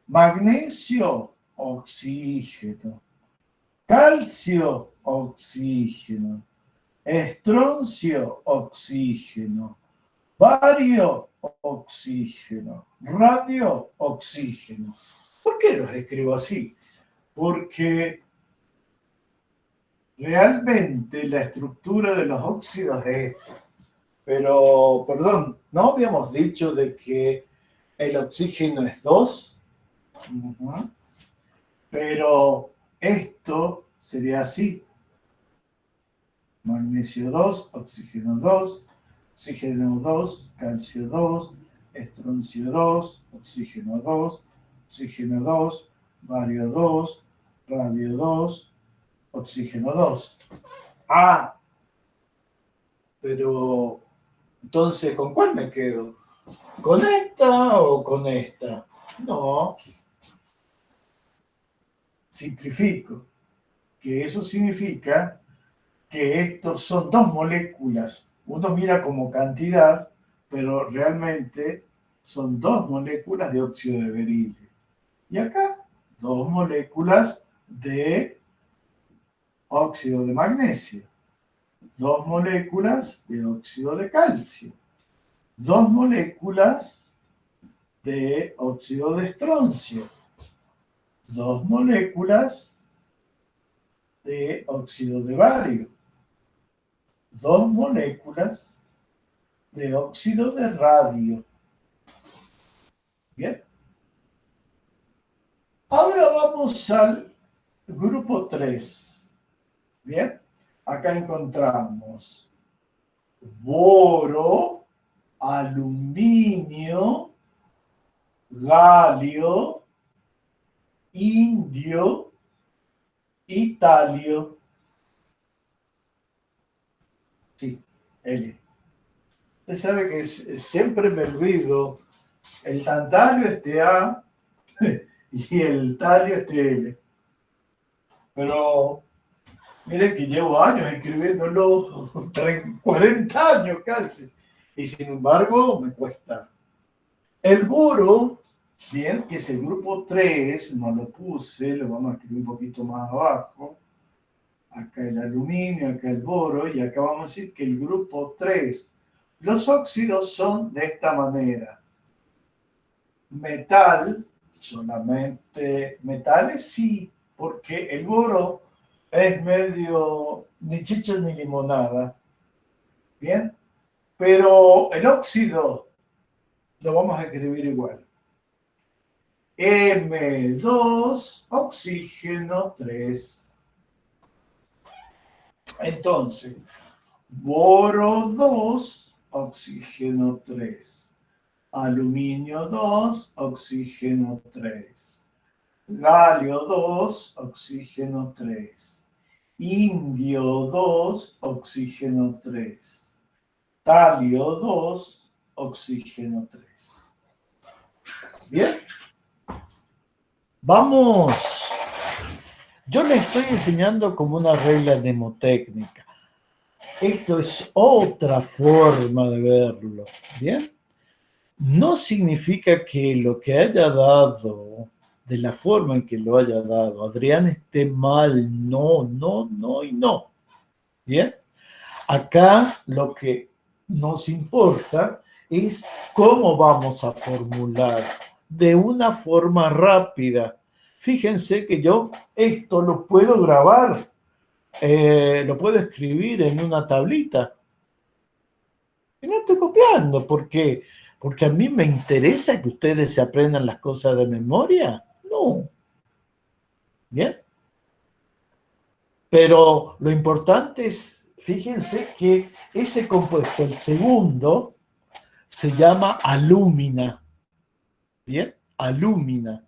Magnesio, oxígeno. calcio, oxígeno, estroncio, oxígeno, bario, oxígeno, radio, oxígeno. ¿Por qué los escribo así? Porque realmente la estructura de los óxidos es esta. Pero, perdón, ¿no habíamos dicho de que el oxígeno es 2? Uh-huh. Pero esto sería así. Magnesio 2, oxígeno 2, oxígeno 2, calcio 2, estroncio 2, oxígeno 2, oxígeno 2, bario 2, radio 2, oxígeno 2. Ah, pero entonces, ¿con cuál me quedo? ¿Con esta o con esta? No. Simplifico. Que eso significa que estos son dos moléculas. Uno mira como cantidad, pero realmente son dos moléculas de óxido de berilio. Y acá, dos moléculas de óxido de magnesio. Dos moléculas de óxido de calcio. Dos moléculas de óxido de estroncio. Dos moléculas de óxido de bario. Dos moléculas de óxido de radio. Bien. Ahora vamos al grupo 3. Bien. Acá encontramos boro, aluminio, galio, indio y talio. Sí, L. Usted sabe que siempre me olvido. El tantalio es A y el talio es L. Pero miren que llevo años escribiéndolo, 40 años casi. Y sin embargo me cuesta. El boro, bien, que es el grupo 3, no lo puse, lo vamos a escribir un poquito más abajo. Acá el aluminio, acá el boro, y acá vamos a decir que el grupo 3, los óxidos son de esta manera. Metal, solamente metales, sí, porque el boro es medio ni chicha ni limonada. Bien, pero el óxido lo vamos a escribir igual. M2, oxígeno 3. Entonces, boro 2, oxígeno 3. Aluminio 2, oxígeno 3. Galio 2, oxígeno 3. Indio 2, oxígeno 3. Talio 2, oxígeno 3. Bien. Vamos. Yo le estoy enseñando como una regla mnemotécnica. Esto es otra forma de verlo. ¿Bien? No significa que lo que haya dado, de la forma en que lo haya dado, Adrián, esté mal. No, no, no y no. ¿Bien? Acá lo que nos importa es cómo vamos a formular de una forma rápida. Fíjense que yo esto lo puedo grabar, lo puedo escribir en una tablita. Y no estoy copiando. ¿Por qué? Porque a mí me interesa que ustedes se aprendan las cosas de memoria. No. ¿Bien? Pero lo importante es, fíjense que ese compuesto, el segundo, se llama alúmina. ¿Bien? Alúmina.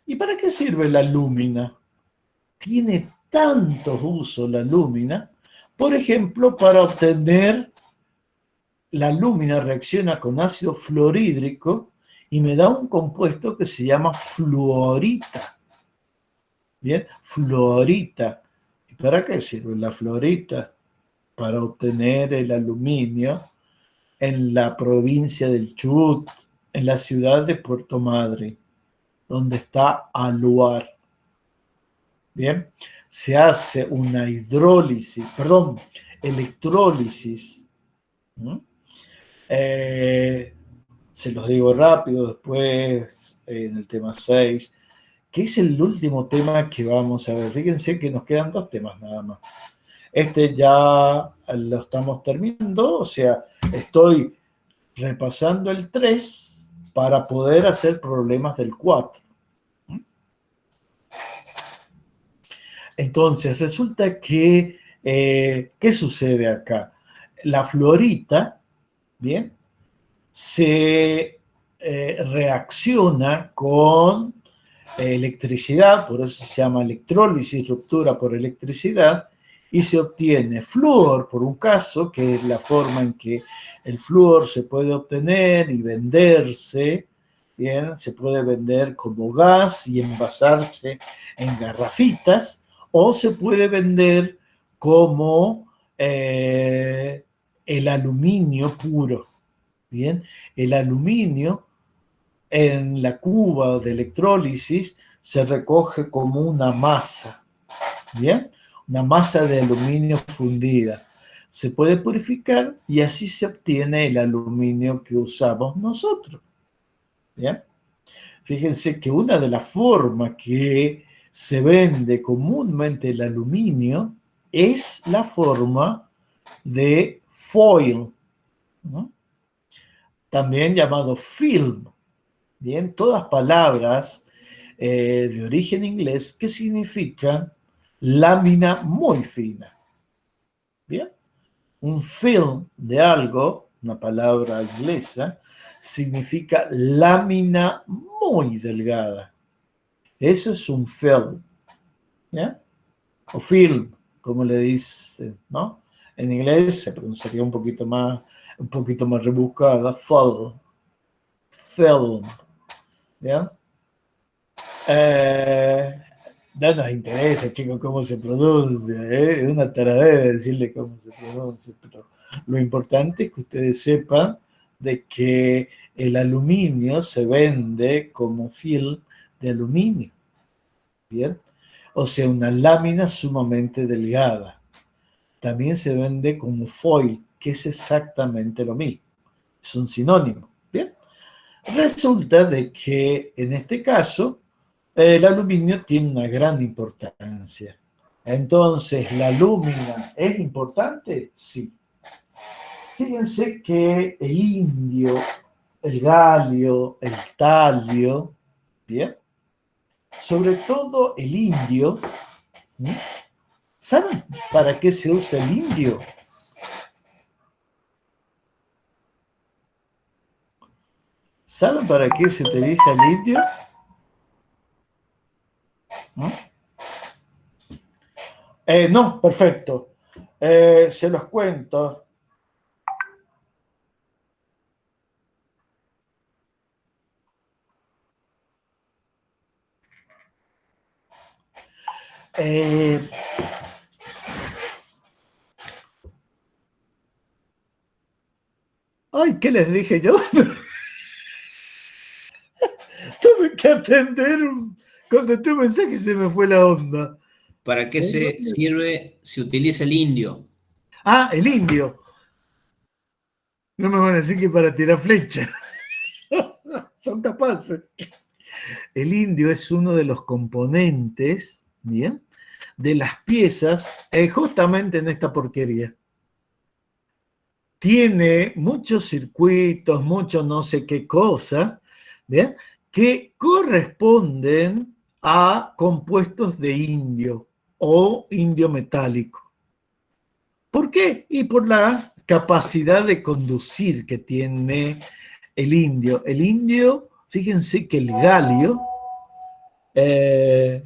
¿Y para qué sirve la alúmina? Tiene tantos usos la alúmina. Por ejemplo, para obtener la alúmina reacciona con ácido fluorhídrico y me da un compuesto que se llama fluorita. ¿Bien? Fluorita. ¿Y para qué sirve la fluorita? Para obtener el aluminio en la provincia del Chubut, en la ciudad de Puerto Madre, donde está Aluar. Bien, se hace una electrólisis. ¿No? Se los digo rápido después en el tema 6, que es el último tema que vamos a ver. Fíjense que nos quedan 2 temas nada más. Este ya lo estamos terminando, o sea, estoy repasando el 3 para poder hacer problemas del 4. Entonces, resulta que, ¿qué sucede acá? La fluorita, ¿bien? Se reacciona con electricidad, por eso se llama electrólisis, ruptura por electricidad, y se obtiene flúor, por un caso, que es la forma en que el flúor se puede obtener y venderse, ¿bien? Se puede vender como gas y envasarse en garrafitas, o se puede vender como el aluminio puro, ¿bien? El aluminio en la cuba de electrólisis se recoge como una masa, ¿bien? Una masa de aluminio fundida. Se puede purificar y así se obtiene el aluminio que usamos nosotros, ¿bien? Fíjense que una de las formas que se vende comúnmente el aluminio es la forma de foil, ¿no? También llamado film. Bien, todas palabras de origen inglés que significan lámina muy fina. Bien, un film de algo, una palabra inglesa, significa lámina muy delgada. Eso es un film, ¿ya? O film, como le dicen, ¿no? En inglés se pronunciaría un poquito más rebuscada, film, ¿ya? No nos interesa, chicos, cómo se pronuncia, ¿eh? Es una taradera decirle cómo se pronuncia, pero lo importante es que ustedes sepan de que el aluminio se vende como film de aluminio, ¿bien? O sea, una lámina sumamente delgada. También se vende como foil, que es exactamente lo mismo. Es un sinónimo, ¿bien? Resulta de que en este caso el aluminio tiene una gran importancia. Entonces, ¿la alúmina es importante? Sí. Fíjense que el indio, el galio, el talio, ¿bien? Sobre todo el indio, ¿sí? ¿Saben para qué se usa el indio? ¿Saben para qué se utiliza el indio? ¿No? No, perfecto. Se los cuento. Ay, ¿qué les dije yo? Tuve que atender cuando tu mensaje se me fue la onda. ¿Para qué se utiliza el indio? Ah, el indio. No me van a decir que para tirar flecha. Son capaces. El indio es uno de los componentes, ¿bien? De las piezas, justamente en esta porquería. Tiene muchos circuitos, mucho no sé qué cosa, ¿bien? Que corresponden a compuestos de indio o indio metálico. ¿Por qué? Y por la capacidad de conducir que tiene el indio. El indio, fíjense que el galio, eh,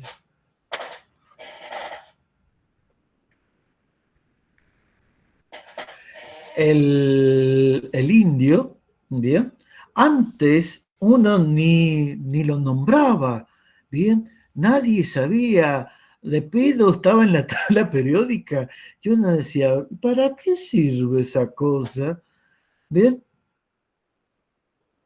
el indio, ¿bien? Antes uno ni lo nombraba, ¿bien? Nadie sabía, de pedo estaba en la tabla periódica, y uno decía, ¿para qué sirve esa cosa? ¿Bien?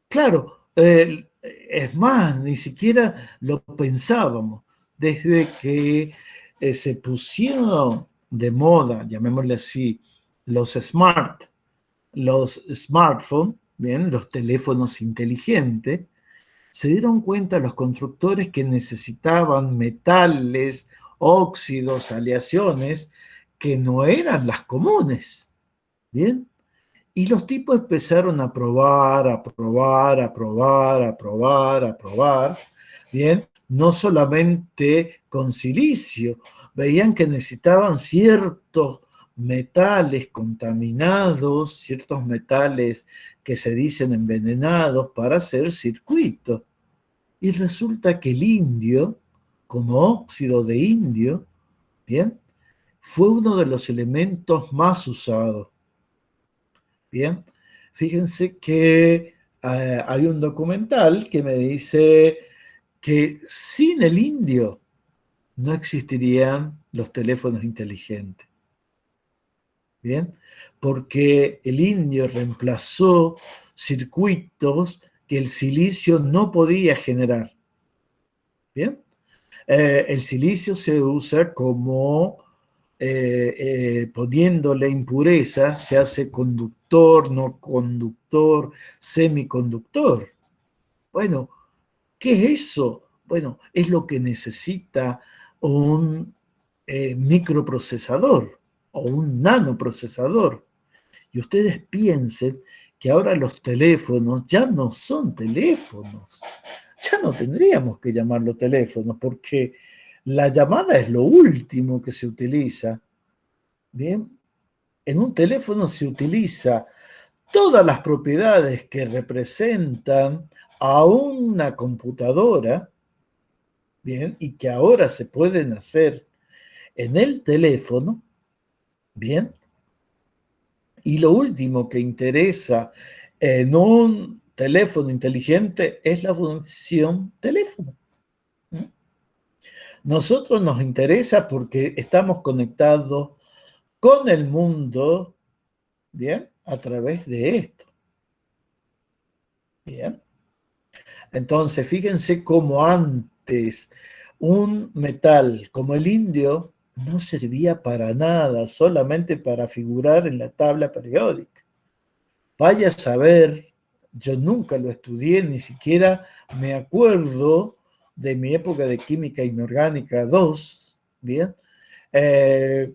Claro, es más, ni siquiera lo pensábamos, desde que se pusieron de moda, llamémosle así, los smartphones, bien, los teléfonos inteligentes, se dieron cuenta los constructores que necesitaban metales, óxidos, aleaciones, que no eran las comunes, ¿bien? Y los tipos empezaron a probar, a probar, a probar, a probar, a probar, ¿bien? No solamente con silicio, veían que necesitaban ciertos metales contaminados, ciertos metales que se dicen envenenados para hacer circuitos. Y resulta que el indio, como óxido de indio, ¿bien? Fue uno de los elementos más usados. Bien, fíjense que hay un documental que me dice que sin el indio no existirían los teléfonos inteligentes. Bien, porque el indio reemplazó circuitos que el silicio no podía generar. Bien, el silicio se usa como poniéndole impureza, se hace conductor, no conductor, semiconductor. Bueno, ¿qué es eso? Bueno, es lo que necesita un microprocesador o un nanoprocesador. Y ustedes piensen que ahora los teléfonos ya no son teléfonos. Ya no tendríamos que llamarlo teléfonos porque la llamada es lo último que se utiliza. Bien, en un teléfono se utiliza todas las propiedades que representan a una computadora, bien, y que ahora se pueden hacer en el teléfono, bien, y lo último que interesa en un teléfono inteligente es la función teléfono. Nosotros nos interesa porque estamos conectados con el mundo, bien, a través de esto. Bien. Entonces, fíjense cómo antes un metal como el indio no servía para nada, solamente para figurar en la tabla periódica. Vaya a saber, yo nunca lo estudié, ni siquiera me acuerdo de mi época de química inorgánica 2, ¿bien?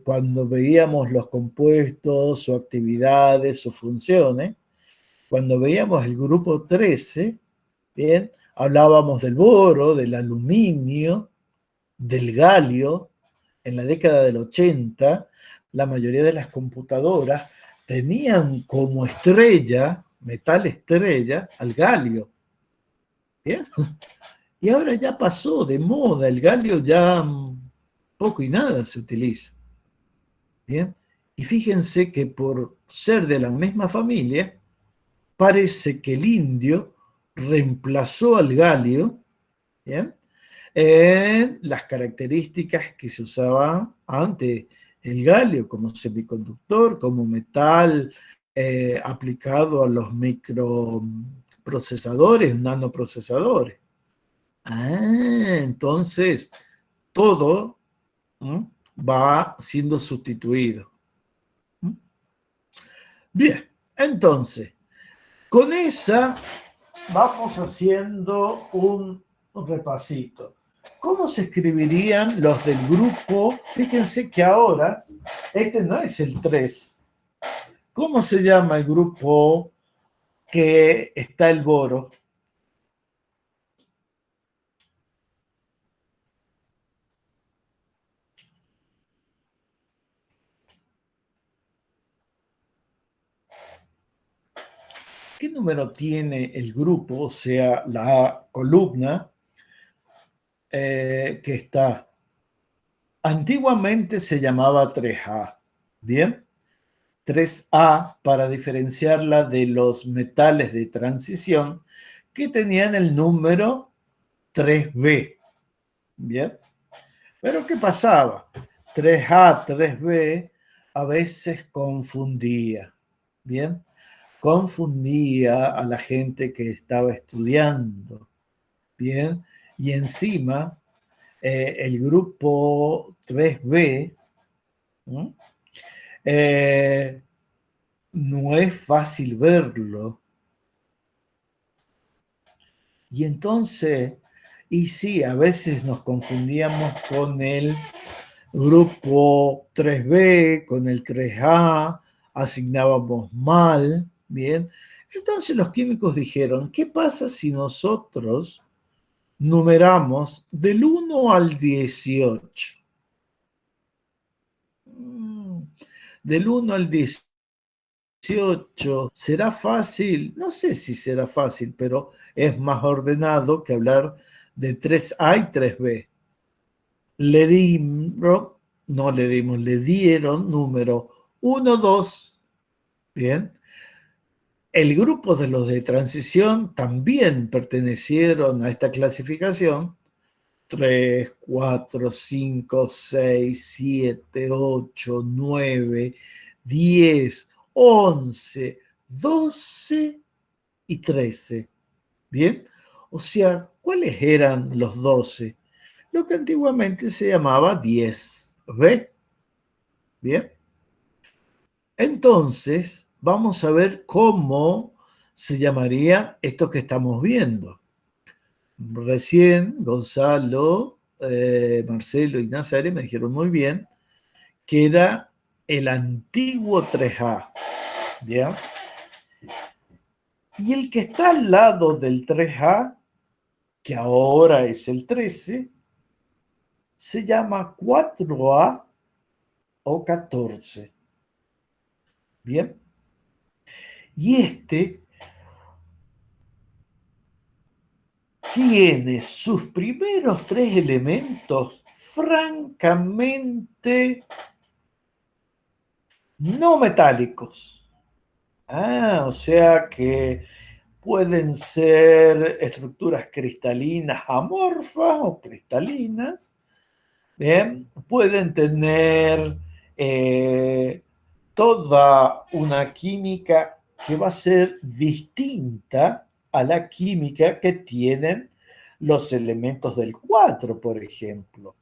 Cuando veíamos los compuestos, sus actividades, sus funciones, cuando veíamos el grupo 13, bien, hablábamos del boro, del aluminio, del galio. En la década del 80, la mayoría de las computadoras tenían como estrella, metal estrella, al galio. ¿Bien? Y ahora ya pasó de moda, el galio ya poco y nada se utiliza. ¿Bien? Y fíjense que por ser de la misma familia, parece que el indio reemplazó al galio, ¿bien?, en las características que se usaban antes. El galio como semiconductor, como metal aplicado a los microprocesadores, nanoprocesadores. Entonces todo va siendo sustituido. Bien, entonces, con esa vamos haciendo un repasito. ¿Cómo se escribirían los del grupo? Fíjense que ahora, este no es el 3. ¿Cómo se llama el grupo que está el boro? ¿Qué número tiene el grupo? O sea, la columna que está. Antiguamente se llamaba 3A. ¿Bien? 3A para diferenciarla de los metales de transición que tenían el número 3B. ¿Bien? Pero ¿qué pasaba? 3A, 3B a veces confundía. ¿Bien? Confundía a la gente que estaba estudiando. ¿Bien? Y encima el grupo 3B, no es fácil verlo. Y entonces, y sí, a veces nos confundíamos con el grupo 3B, con el 3A, asignábamos mal, ¿bien? Entonces los químicos dijeron, ¿qué pasa si nosotros numeramos del 1 al 18? Del 1 al 18, ¿será fácil? No sé si será fácil, pero es más ordenado que hablar de 3A y 3B. Le dieron número 1, 2, ¿bien? El grupo de los de transición también pertenecieron a esta clasificación. 3, 4, 5, 6, 7, 8, 9, 10, 11, 12 y 13. ¿Bien? O sea, ¿cuáles eran los 12? Lo que antiguamente se llamaba 10. ¿Ve? Bien. Entonces, vamos a ver cómo se llamaría esto que estamos viendo. Recién Gonzalo, Marcelo y Nazaret me dijeron muy bien que era el antiguo 3A. ¿Bien? Y el que está al lado del 3A, que ahora es el 13, se llama 4A o 14. ¿Bien? Y este tiene sus primeros 3 elementos francamente no metálicos. O sea que pueden ser estructuras cristalinas amorfas o cristalinas. Bien, pueden tener toda una química que va a ser distinta a la química que tienen los elementos del 4, por ejemplo.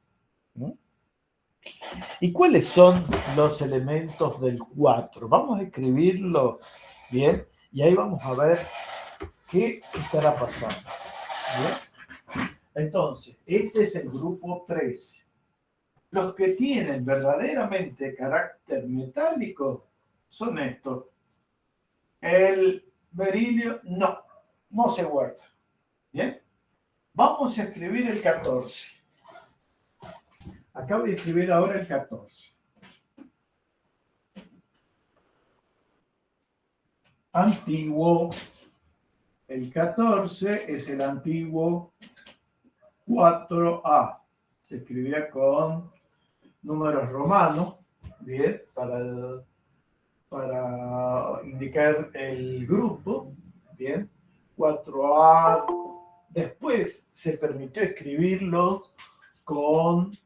¿Y cuáles son los elementos del 4? Vamos a escribirlo bien y ahí vamos a ver qué estará pasando. ¿Bien? Entonces, este es el grupo 13. Los que tienen verdaderamente carácter metálico son estos. El berilio no se guarda. ¿Bien? Vamos a escribir el 14. Acá voy a escribir ahora el 14. Antiguo. El 14 es el antiguo 4A. Se escribía con números romanos, ¿bien? Para indicar el grupo, ¿bien? 4A. Después se permitió escribirlo con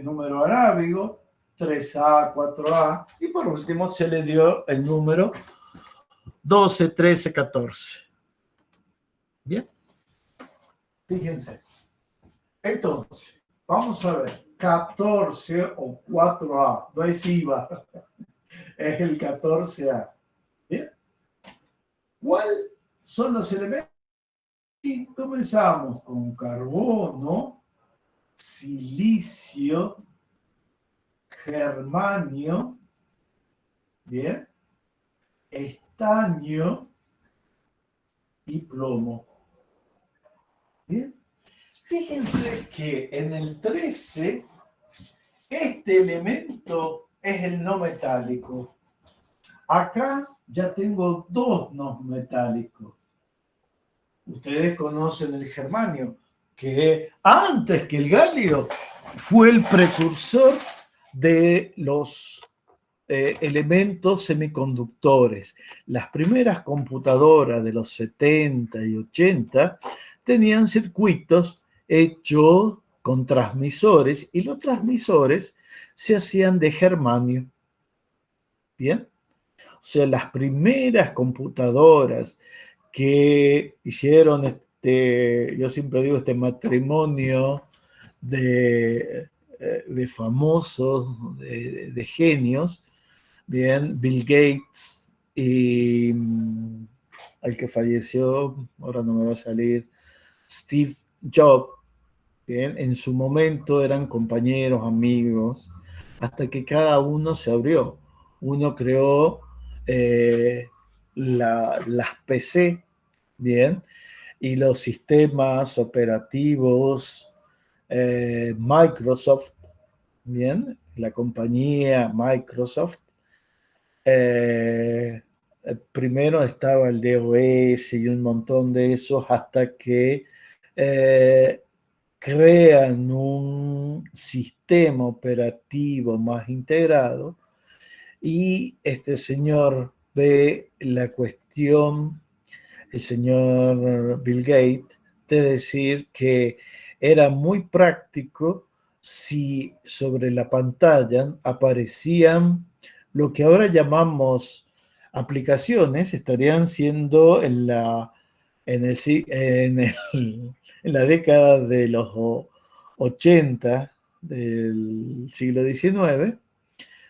número arábigo, 3A, 4A, y por último se le dio el número 12, 13, 14. ¿Bien? Fíjense. Entonces, vamos a ver, 14 o 4A, no es IVA, es el 14A. ¿Bien? ¿Cuáles son los elementos? Y comenzamos con carbono, silicio, germanio, ¿bien? Estaño y plomo. ¿Bien? Fíjense que en el 13, este elemento es el no metálico. Acá ya tengo 2 no metálicos. Ustedes conocen el germanio, que antes que el galio fue el precursor de los elementos semiconductores. Las primeras computadoras de los 70 y 80 tenían circuitos hechos con transmisores y los transmisores se hacían de germanio. ¿Bien? O sea, las primeras computadoras que hicieron yo siempre digo, este matrimonio de famosos, de genios, bien, Bill Gates y el que falleció, ahora no me va a salir, Steve Jobs, bien, en su momento eran compañeros, amigos, hasta que cada uno se abrió. Uno creó las PC, bien, y los sistemas operativos Microsoft, bien, la compañía Microsoft. Eh, Primero estaba el DOS y un montón de esos hasta que eh, crean un sistema operativo más integrado y este señor ve la cuestión, el señor Bill Gates, de decir que era muy práctico si sobre la pantalla aparecían lo que ahora llamamos aplicaciones, estarían siendo en la década de los 80 del siglo XIX,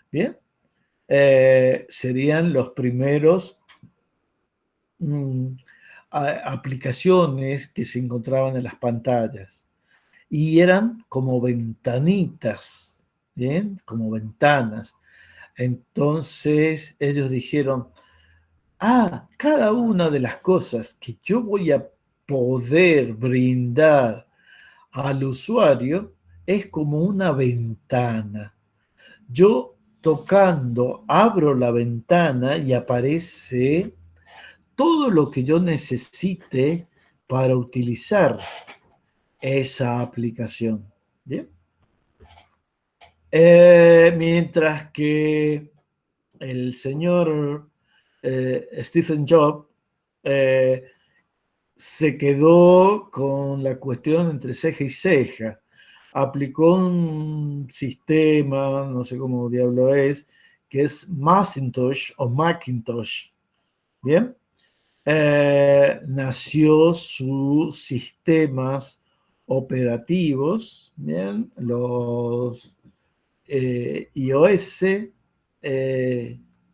¿bien? Serían los primeros aplicaciones que se encontraban en las pantallas y eran como ventanitas, ¿bien? Como ventanas. Entonces ellos dijeron, cada una de las cosas que yo voy a poder brindar al usuario es como una ventana. Yo tocando, abro la ventana y aparece todo lo que yo necesite para utilizar esa aplicación. ¿Bien? Mientras que el señor Stephen Jobs se quedó con la cuestión entre ceja y ceja. Aplicó un sistema, no sé cómo diablo es, que es Macintosh o Macintosh. ¿Bien? Nació sus sistemas operativos, ¿bien? Los iOS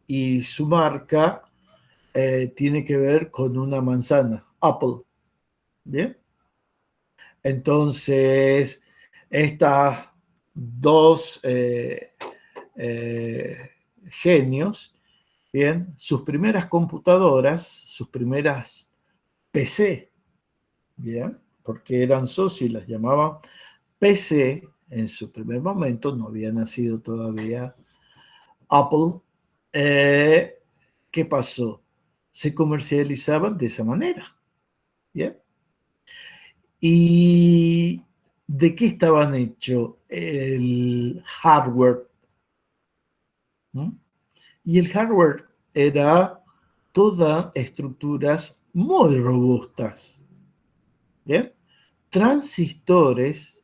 y su marca tiene que ver con una manzana, Apple, ¿bien? Entonces, estas dos genios, bien, sus primeras computadoras, sus primeras PC, bien, porque eran socios y las llamaban PC, en su primer momento no había nacido todavía Apple. ¿Qué pasó? Se comercializaban de esa manera, ¿bien? ¿Y de qué estaban hechos el hardware? ¿Mm? Y el hardware era todas estructuras muy robustas, ¿bien? Transistores,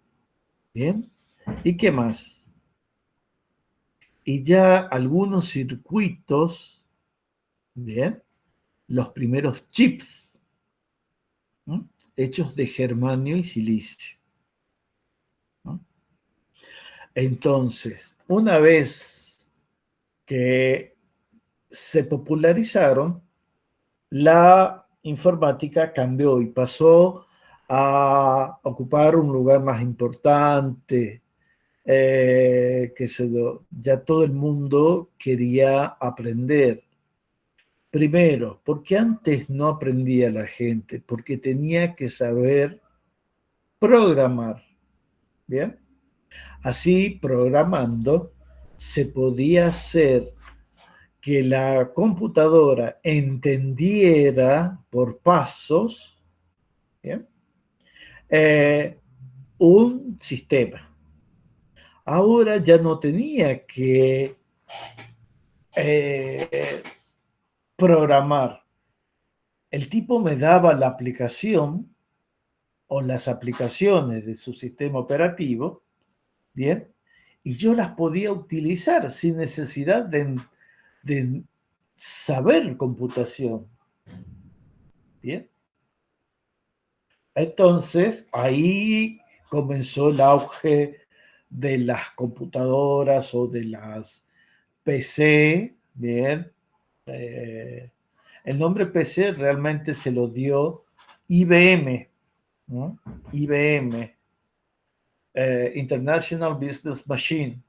¿bien? ¿Y qué más? Y ya algunos circuitos, ¿bien? Los primeros chips, ¿no? Hechos de germanio y silicio, ¿no? Entonces, una vez que se popularizaron, la informática cambió y pasó a ocupar un lugar más importante, ya todo el mundo quería aprender. Primero, porque antes no aprendía la gente, porque tenía que saber programar, ¿bien? Así, programando, se podía hacer que la computadora entendiera por pasos, ¿bien? Un sistema. Ahora ya no tenía que programar. El tipo me daba la aplicación o las aplicaciones de su sistema operativo, ¿bien? Y yo las podía utilizar sin necesidad de saber computación, ¿bien? Entonces, ahí comenzó el auge de las computadoras o de las PC, bien. El nombre PC realmente se lo dio IBM, ¿no? IBM, International Business Machine,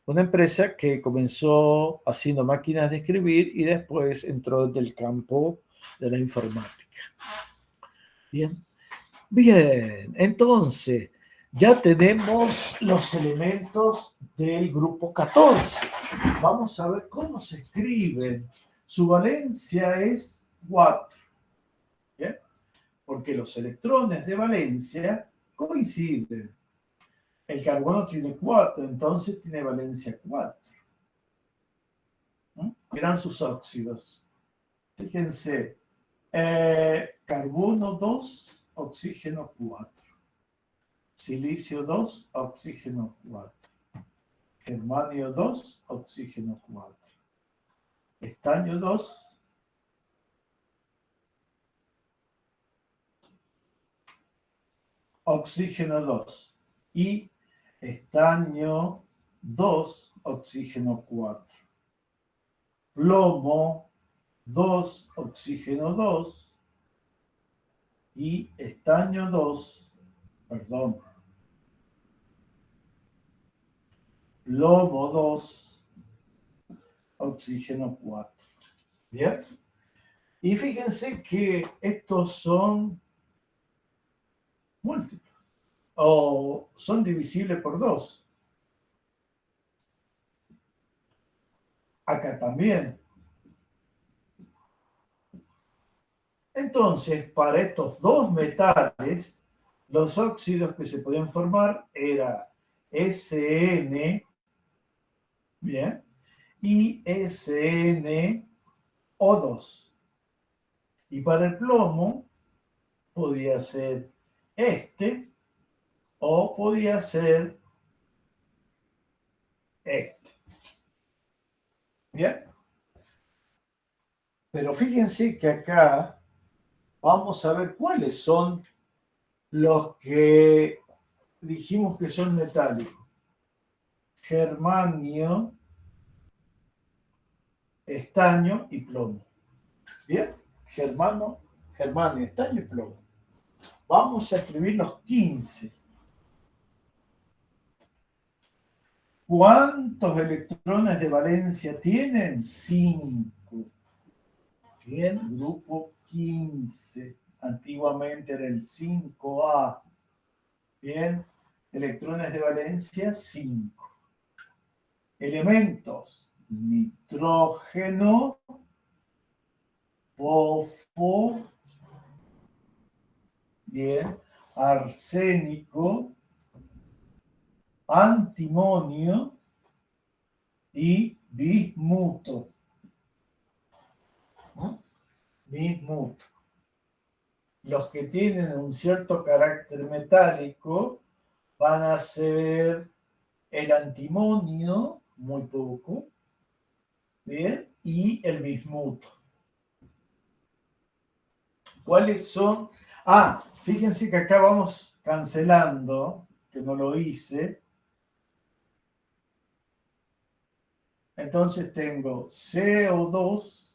una empresa que comenzó haciendo máquinas de escribir y después entró del campo de la informática. Bien, bien, entonces ya tenemos los elementos del grupo 14. Vamos a ver cómo se escriben. Su valencia es 4, ¿bien? Porque los electrones de valencia coinciden. El carbono tiene 4, entonces tiene valencia 4. Eran sus óxidos. Fíjense, carbono 2, oxígeno 4. Silicio 2, oxígeno 4. Germanio 2, oxígeno 4. Estaño 2, oxígeno 2. Y estaño 2, oxígeno 4. Plomo 2, oxígeno 2. Y estaño 2, perdón. Plomo 2, oxígeno 4. ¿Bien? Y fíjense que estos son múltiplos o son divisibles por 2. Acá también. Entonces, para estos dos metales, los óxidos que se podían formar era SN, ¿bien? Y SnO2. Y para el plomo, podía ser este o podía ser este. ¿Bien? Pero fíjense que acá vamos a ver cuáles son los que dijimos que son metálicos. Germanio, estaño y plomo. ¿Bien? Germanio, estaño y plomo. Vamos a escribir los 15. ¿Cuántos electrones de valencia tienen? 5. Bien, grupo 15. Antiguamente era el 5A. Bien, electrones de valencia 5. Elementos: nitrógeno, fosfo, bien, arsénico, antimonio y bismuto. Bismuto. Los que tienen un cierto carácter metálico van a ser el antimonio, muy poco, ¿bien? Y el bismuto. ¿Cuáles son? Fíjense que acá vamos cancelando, que no lo hice. Entonces tengo CO2,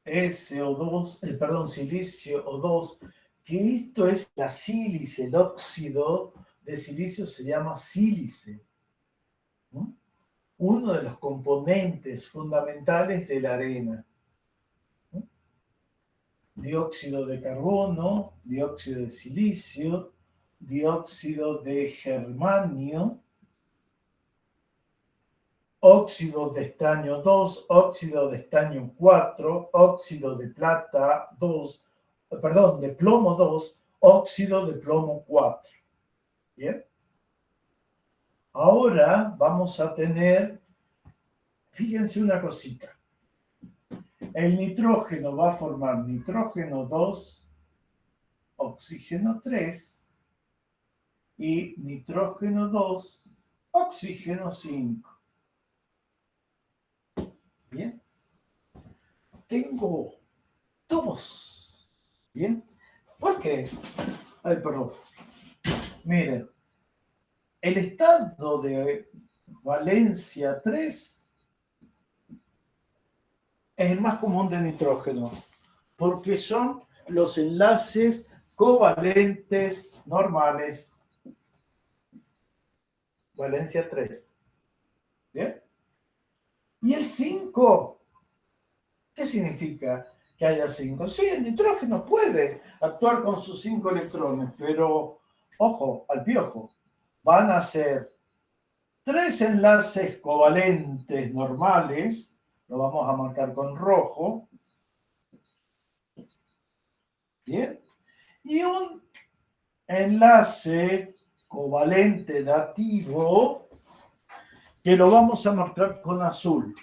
SO2, silicio O2, que esto es la sílice, el óxido de silicio se llama sílice. ¿No? Uno de los componentes fundamentales de la arena. ¿No? Dióxido de carbono, dióxido de silicio, dióxido de germanio, óxido de estaño 2, óxido de estaño 4, óxido de plata 2, de plomo 2, óxido de plomo 4. ¿Bien? Ahora vamos a tener, fíjense una cosita. El nitrógeno va a formar nitrógeno 2, oxígeno 3 y nitrógeno 2, oxígeno 5. Bien. Tengo 2. Bien. ¿Por qué? Ay, perdón. Miren, el estado de valencia 3 es el más común de nitrógeno, porque son los enlaces covalentes normales. Valencia 3. ¿Bien? ¿Y el 5? ¿Qué significa que haya 5? Sí, el nitrógeno puede actuar con sus 5 electrones, pero, ojo, al piojo, van a ser 3 enlaces covalentes normales, lo vamos a marcar con rojo, ¿bien? Y un enlace covalente dativo que lo vamos a marcar con azul.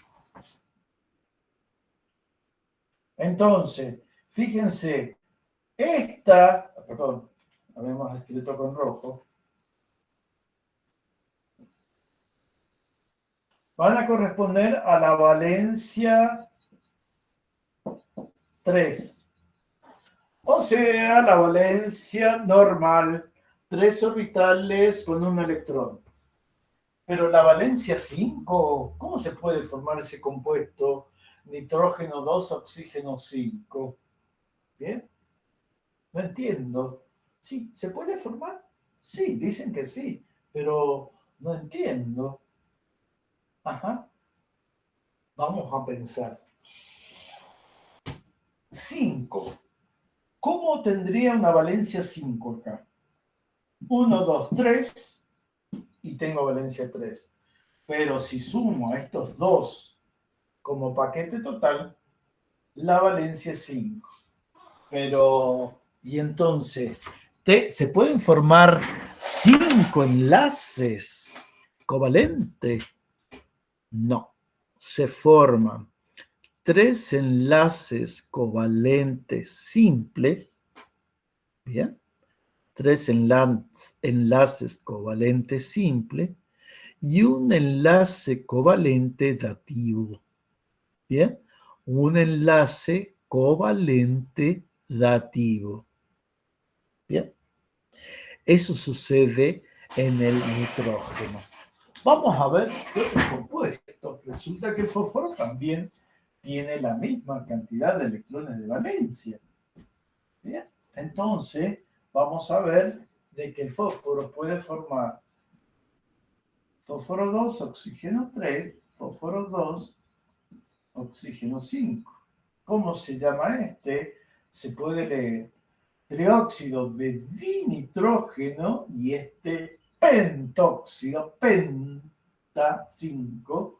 Entonces, fíjense, perdón, habíamos escrito con rojo, van a corresponder a la valencia 3. O sea, la valencia normal, 3 orbitales con un electrón. Pero la valencia 5, ¿cómo se puede formar ese compuesto? Nitrógeno 2, oxígeno 5. ¿Bien? No entiendo. ¿Sí? ¿Se puede formar? Sí, dicen que sí, pero no entiendo. Ajá. Vamos a pensar. 5. ¿Cómo tendría una valencia 5 acá? 1, 2, 3 y tengo valencia 3. Pero si sumo a estos dos como paquete total, la valencia es 5. Pero, y entonces, ¿se pueden formar 5 enlaces covalentes? No, se forman 3 enlaces covalentes simples, ¿bien? 3 enlaces covalentes simples y un enlace covalente dativo, ¿bien? Un enlace covalente dativo, ¿bien? Eso sucede en el nitrógeno. Vamos a ver qué otros compuestos. Resulta que el fósforo también tiene la misma cantidad de electrones de valencia. Bien, entonces vamos a ver de que el fósforo puede formar fósforo 2, oxígeno 3, fósforo 2, oxígeno 5. ¿Cómo se llama este? Se puede leer trióxido de dinitrógeno y este pentóxido, penta 5,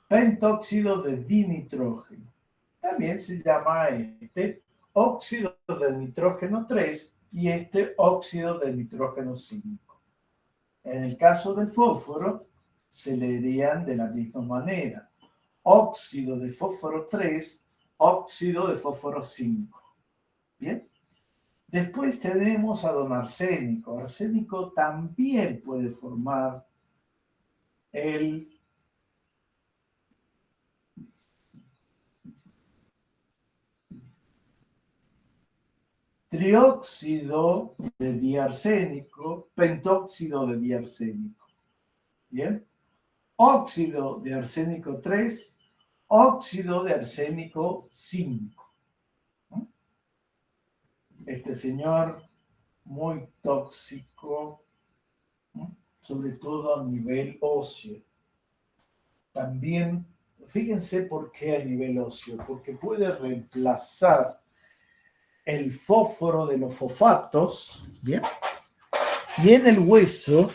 pentóxido de dinitrógeno. También se llama este óxido de nitrógeno 3 y este óxido de nitrógeno 5. En el caso del fósforo, se leerían de la misma manera. Óxido de fósforo 3, óxido de fósforo 5. ¿Bien? Después tenemos a don arsénico. Arsénico también puede formar el trióxido de diarsénico, pentóxido de diarsénico. ¿Bien? Óxido de arsénico 3, óxido de arsénico 5. Este señor muy tóxico, sobre todo a nivel óseo. También, fíjense por qué a nivel óseo, porque puede reemplazar el fósforo de los fosfatos, ¿bien? Y en el hueso,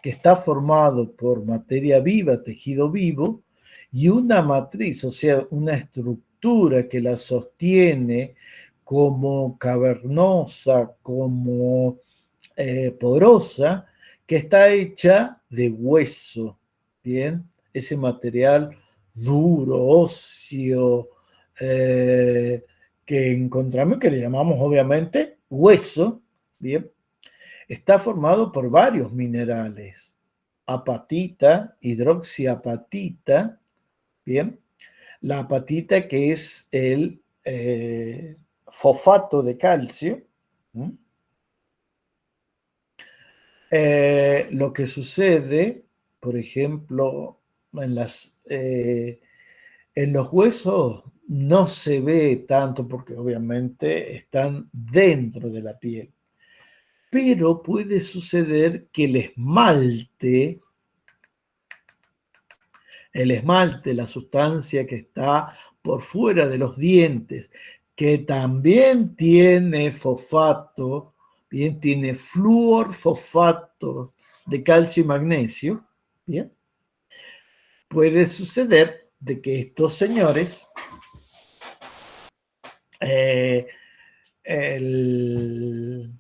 que está formado por materia viva, tejido vivo, y una matriz, o sea, una estructura que la sostiene como cavernosa, como porosa, que está hecha de hueso, ¿bien? Ese material duro, óseo, que encontramos, que le llamamos obviamente hueso, ¿bien? Está formado por varios minerales, apatita, hidroxiapatita, ¿bien? La apatita que es el fosfato de calcio, ¿sí? Lo que sucede, por ejemplo, en los huesos no se ve tanto porque obviamente están dentro de la piel, pero puede suceder que el esmalte, la sustancia que está por fuera de los dientes, que también tiene fosfato, bien, tiene flúor, fosfato de calcio y magnesio, bien, puede suceder de que estos señores, eh, el,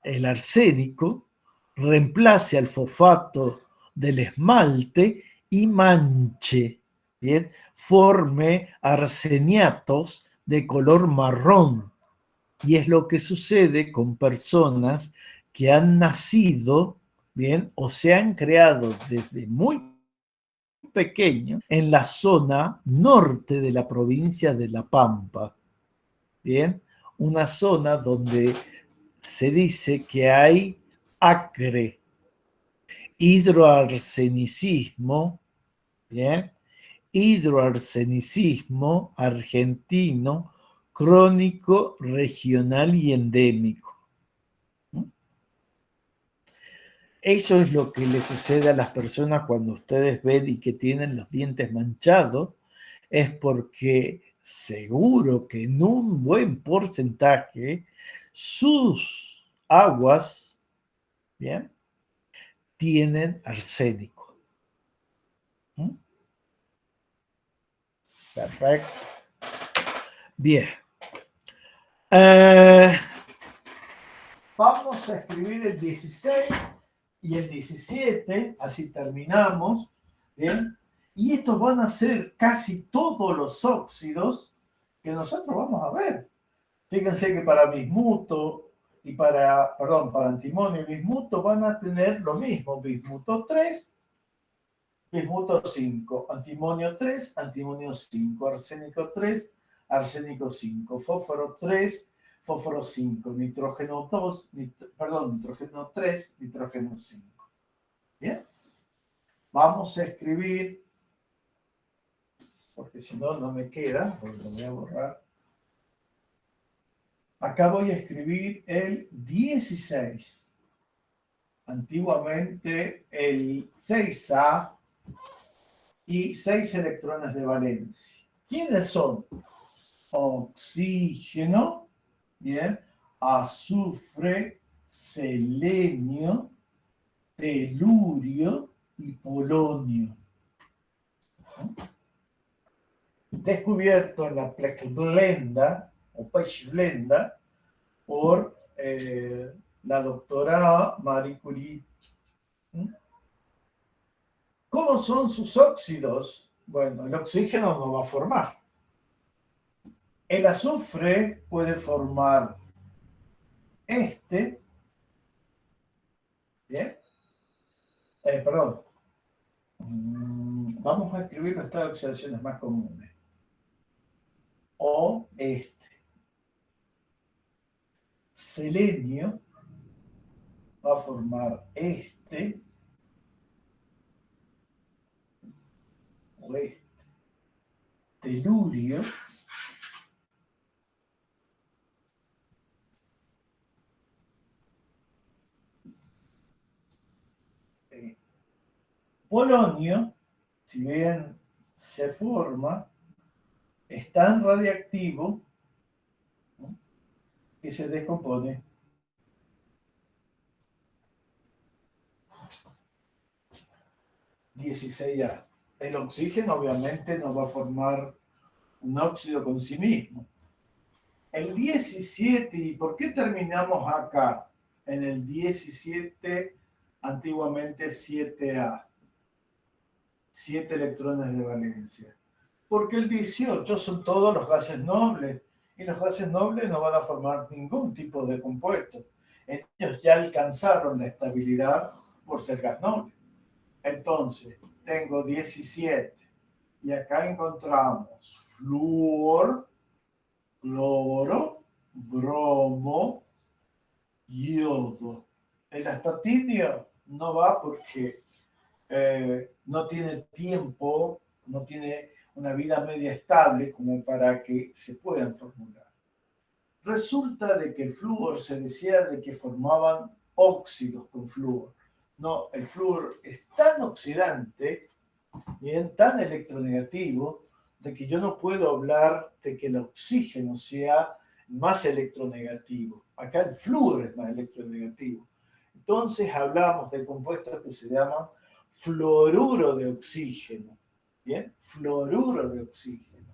el arsénico reemplace al fosfato del esmalte y manche, ¿bien? Forme arseniatos de color marrón. Y es lo que sucede con personas que han nacido, ¿bien? O se han creado desde muy pequeño en la zona norte de la provincia de La Pampa, ¿bien? Una zona donde se dice que hay acre, hidroarsenicismo, ¿bien? Hidroarsenicismo argentino, crónico, regional y endémico. Eso es lo que le sucede a las personas cuando ustedes ven y que tienen los dientes manchados, es porque seguro que en un buen porcentaje sus aguas, ¿bien?, tienen arsénico. Perfecto. Bien. Vamos a escribir el 16 y el 17, así terminamos. Bien. Y estos van a ser casi todos los óxidos que nosotros vamos a ver. Fíjense que para bismuto y para antimonio y bismuto van a tener lo mismo. Bismuto 3, bismuto 5, antimonio 3, antimonio 5, arsénico 3, arsénico 5, fósforo 3, fósforo 5, nitrógeno 2, nitrógeno 3, nitrógeno 5. Bien. Vamos a escribir, porque si no, no me queda, porque lo voy a borrar. Acá voy a escribir el 16. Antiguamente el 6A y 6 electrones de valencia. ¿Quiénes son? Oxígeno, bien, azufre, selenio, telurio y polonio. Descubierto en la Pechblenda o Pechblenda por la doctora Marie Curie. ¿Cómo son sus óxidos? Bueno, el oxígeno no va a formar. El azufre puede formar ¿bien? Perdón. Vamos a escribir nuestras oxidaciones más comunes. O selenio va a formar o telurio polonio, si bien se forma, es tan radiactivo, ¿no?, que se descompone. (16A). El oxígeno obviamente no va a formar un óxido con sí mismo. El 17, ¿y por qué terminamos acá? En el 17, antiguamente 7A. 7 electrones de valencia. Porque el 18 son todos los gases nobles, y los gases nobles no van a formar ningún tipo de compuesto. Ellos ya alcanzaron la estabilidad por ser gas noble. Entonces, tengo 17, y acá encontramos flúor, cloro, bromo, yodo. El astatinio no va porque no tiene tiempo, no tiene una vida media estable como para que se puedan formular. Resulta de que el flúor se decía de que formaban óxidos con flúor. No, el flúor es tan oxidante, bien, tan electronegativo, de que yo no puedo hablar de que el oxígeno sea más electronegativo. Acá el flúor es más electronegativo. Entonces hablamos de compuestos que se llaman fluoruro de oxígeno. ¿Bien? Fluoruro de oxígeno.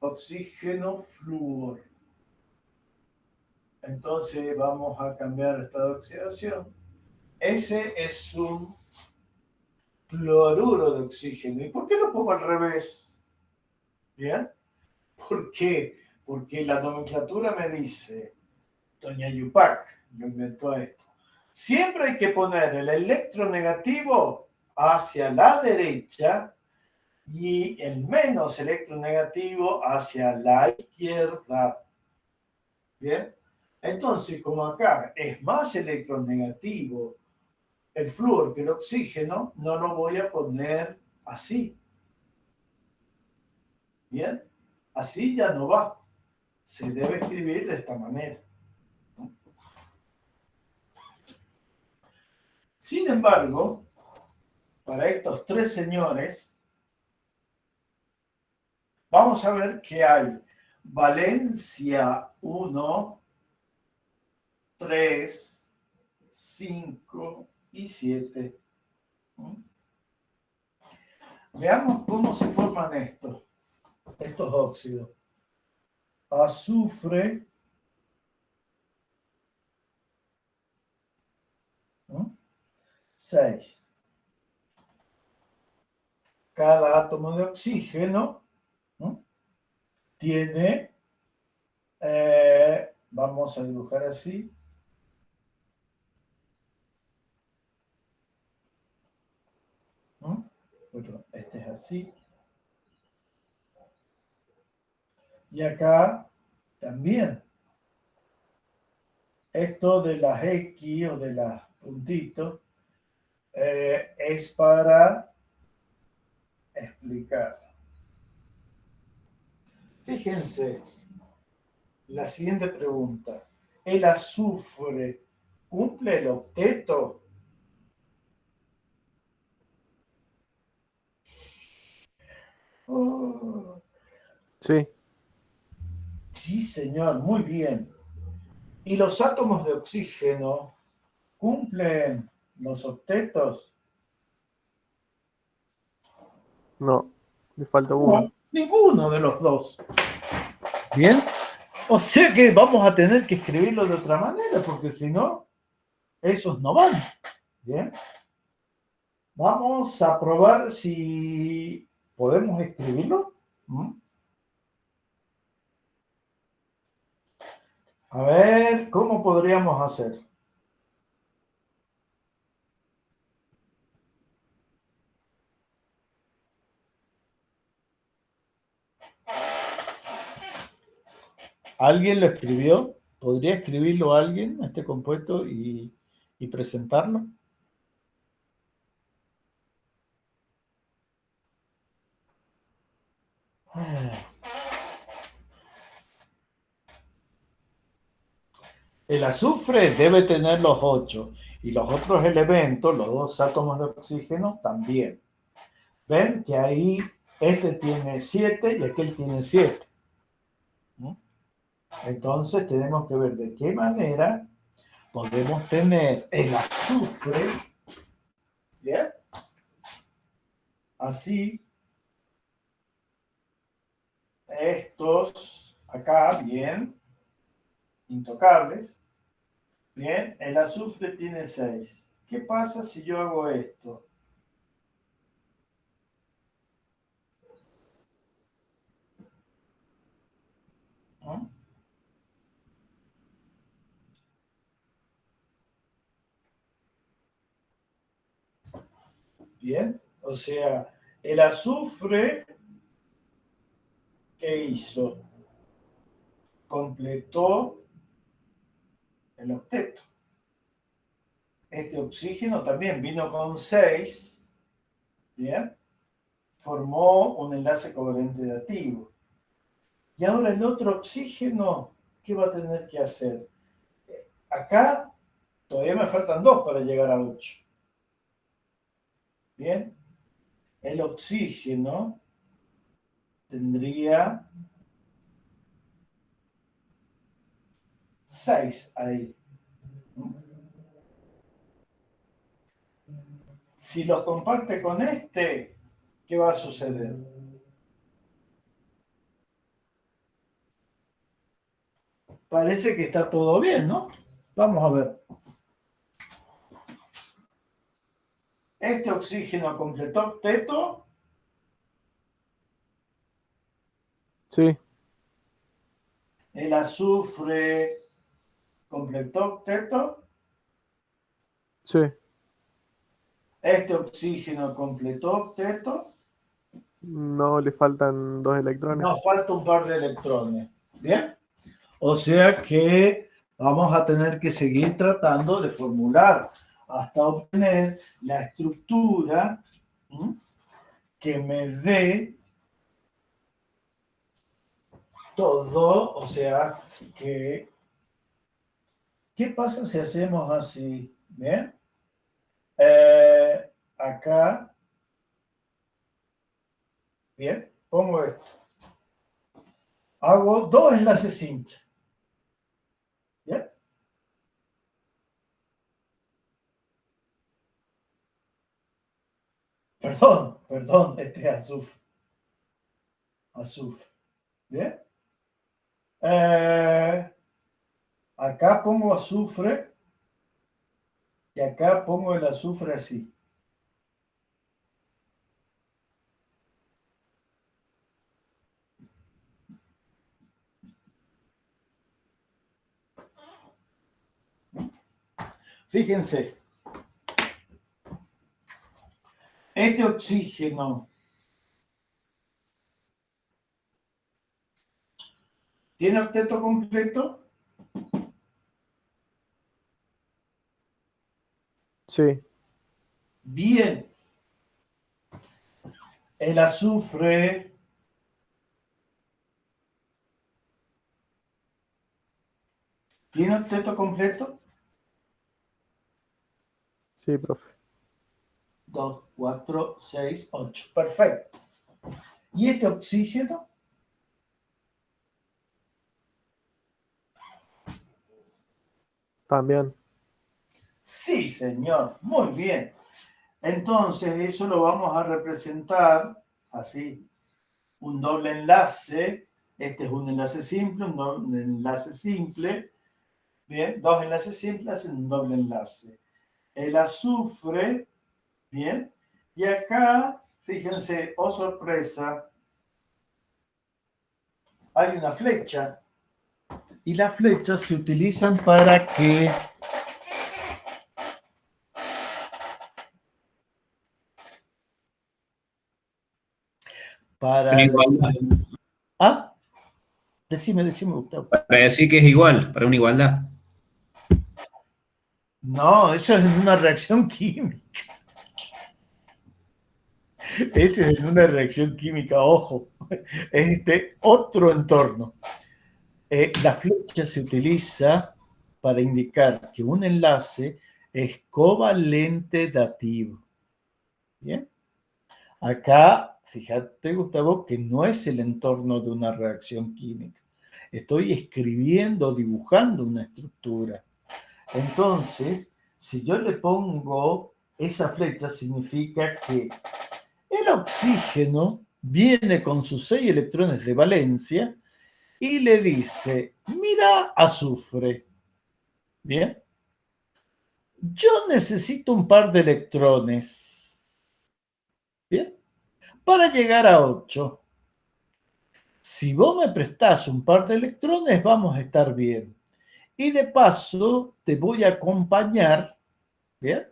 Oxígeno, flúor. Entonces vamos a cambiar el estado de oxidación. Ese es un fluoruro de oxígeno. ¿Y por qué lo pongo al revés? ¿Bien? ¿Por qué? Porque la nomenclatura me dice, doña Yupac lo inventó esto. Siempre hay que poner el electronegativo hacia la derecha y el menos electronegativo hacia la izquierda. ¿Bien? Entonces, como acá es más electronegativo el flúor que el oxígeno, no lo voy a poner así. ¿Bien? Así ya no va. Se debe escribir de esta manera. Sin embargo, para estos tres señores, vamos a ver que hay valencia 1, 3, 5 y 7. Veamos cómo se forman estos óxidos. Azufre, 6. Cada átomo de oxígeno tiene, vamos a dibujar así, bueno, este es así, y acá también. Esto de las X o de las puntitos es para explicar. Fíjense, la siguiente pregunta. ¿El azufre cumple el octeto? Oh, Sí, sí, señor, muy bien. ¿Y los átomos de oxígeno cumplen los octetos? no, le falta uno. No, ninguno de los dos. Bien. O sea que vamos a tener que escribirlo de otra manera, porque si no, esos no van. Bien. Vamos a probar si podemos escribirlo. A ver, ¿cómo podríamos hacer? ¿Alguien lo escribió? ¿Podría escribirlo alguien, este compuesto, y presentarlo? El azufre debe tener los 8 y los otros elementos, los dos átomos de oxígeno, también. ¿Ven que ahí este tiene 7 y aquel tiene 7? Entonces tenemos que ver de qué manera podemos tener el azufre, ¿bien? Así, estos acá, bien, intocables. Bien, el azufre tiene 6. ¿Qué pasa si yo hago esto? ¿No? Bien, o sea, el azufre, ¿qué hizo? Completó el octeto. Este oxígeno también vino con 6, ¿bien? Formó un enlace covalente dativo. Y ahora el otro oxígeno, ¿qué va a tener que hacer? Acá todavía me faltan 2 para llegar a 8. Bien, el oxígeno tendría 6 ahí. Si los comparte con este, ¿qué va a suceder? Parece que está todo bien, ¿no? Vamos a ver. Este oxígeno completó octeto. Sí, El azufre completó octeto. sí. Este oxígeno completó octeto. No, le faltan 2 electrones. Nos falta un par de electrones. ¿Bien? O sea que vamos a tener que seguir tratando de formular hasta obtener la estructura que me dé todo. O sea que, ¿qué pasa si hacemos así? ¿Bien? Acá, bien, pongo esto. Hago 2 enlaces simples. ¿Bien? Perdón, este es azufre. Azufre. ¿Bien? Acá pongo azufre y acá pongo el azufre así. Fíjense, este oxígeno tiene octeto completo. Sí, Bien. El azufre tiene octeto completo. sí, profe. 2, 4, 6, 8. Perfecto. ¿Y este oxígeno? También. Sí, señor. Muy bien. Entonces, eso lo vamos a representar así. Un doble enlace. Este es un enlace simple, un doble enlace simple. Bien, 2 enlaces simples hacen un doble enlace. El azufre, bien. Y acá, fíjense, oh sorpresa, hay una flecha. Y las flechas se utilizan para que Una para igualdad. ah, decime, Gustavo. Para decir que es igual, para una igualdad. No, eso es en una reacción química. Eso es en una reacción química, ojo. Es otro entorno. La flecha se utiliza para indicar que un enlace es covalente dativo. ¿Bien? Acá, fíjate, Gustavo, que no es el entorno de una reacción química. Estoy escribiendo, dibujando una estructura. Entonces, si yo le pongo esa flecha, significa que el oxígeno viene con sus 6 electrones de valencia y le dice, mira, azufre. Bien. Yo necesito un par de electrones. Bien. Para llegar a 8. Si vos me prestás un par de electrones, vamos a estar bien. Y de paso, te voy a acompañar, ¿bien?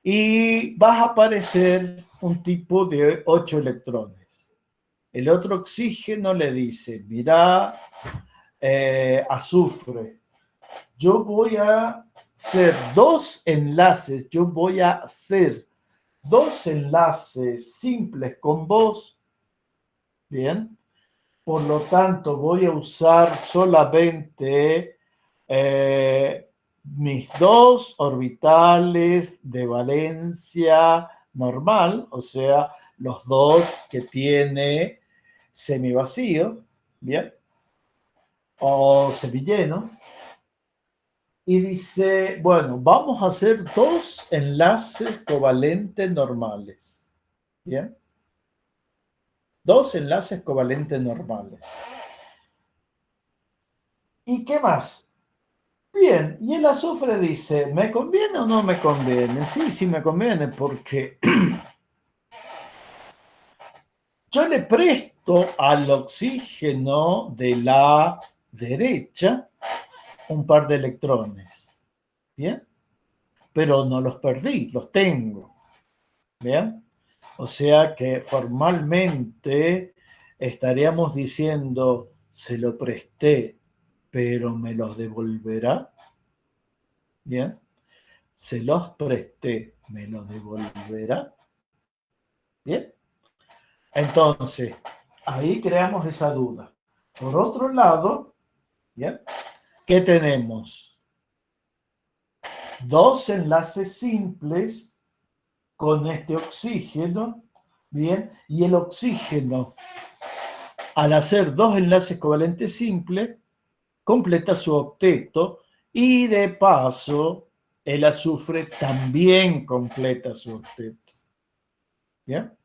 Y vas a aparecer un tipo de 8 electrones. El otro oxígeno le dice, mira, azufre, yo voy a ser dos enlaces, yo voy a hacer dos enlaces simples con vos, ¿bien? Por lo tanto, voy a usar solamente mis dos orbitales de valencia normal, o sea, los dos que tiene semivacío, ¿bien? O semilleno. Y dice, bueno, vamos a hacer dos enlaces covalentes normales, ¿bien? Dos enlaces covalentes normales. ¿Y qué más? Bien, y el azufre dice, ¿me conviene o no me conviene? Sí, sí me conviene porque yo le presto al oxígeno de la derecha un par de electrones, ¿bien? Pero no los perdí, los tengo, ¿bien? O sea que formalmente estaríamos diciendo, se lo presté, pero me los devolverá, ¿bien? Se los presté, me los devolverá, ¿bien? Entonces, ahí creamos esa duda. Por otro lado, ¿bien? ¿Qué tenemos? Dos enlaces simples con este oxígeno, ¿bien? Y el oxígeno, al hacer dos enlaces covalentes simples, completa su octeto y de paso el azufre también completa su octeto. ¿Bien?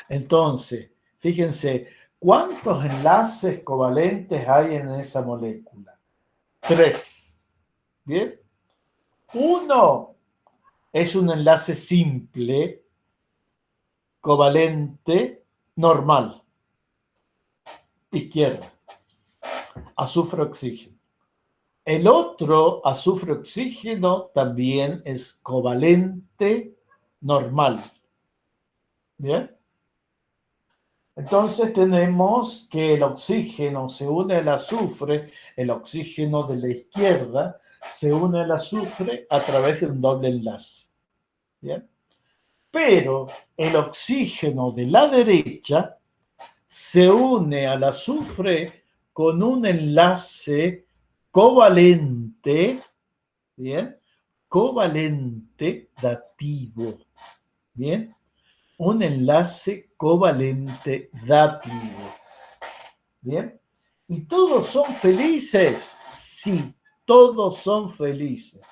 Entonces, fíjense, ¿cuántos enlaces covalentes hay en esa molécula? 3. ¿Bien? Uno es un enlace simple, covalente, normal. Izquierda. Azufre-oxígeno. El otro, azufre-oxígeno, también es covalente, normal. ¿Bien? Entonces tenemos que el oxígeno se une al azufre, el oxígeno de la izquierda se une al azufre a través de un doble enlace. ¿Bien? Pero el oxígeno de la derecha se une al azufre con un enlace covalente, ¿bien? Covalente dativo, ¿bien? Un enlace covalente dativo. ¿Bien? ¿Y todos son felices? Sí, todos son felices.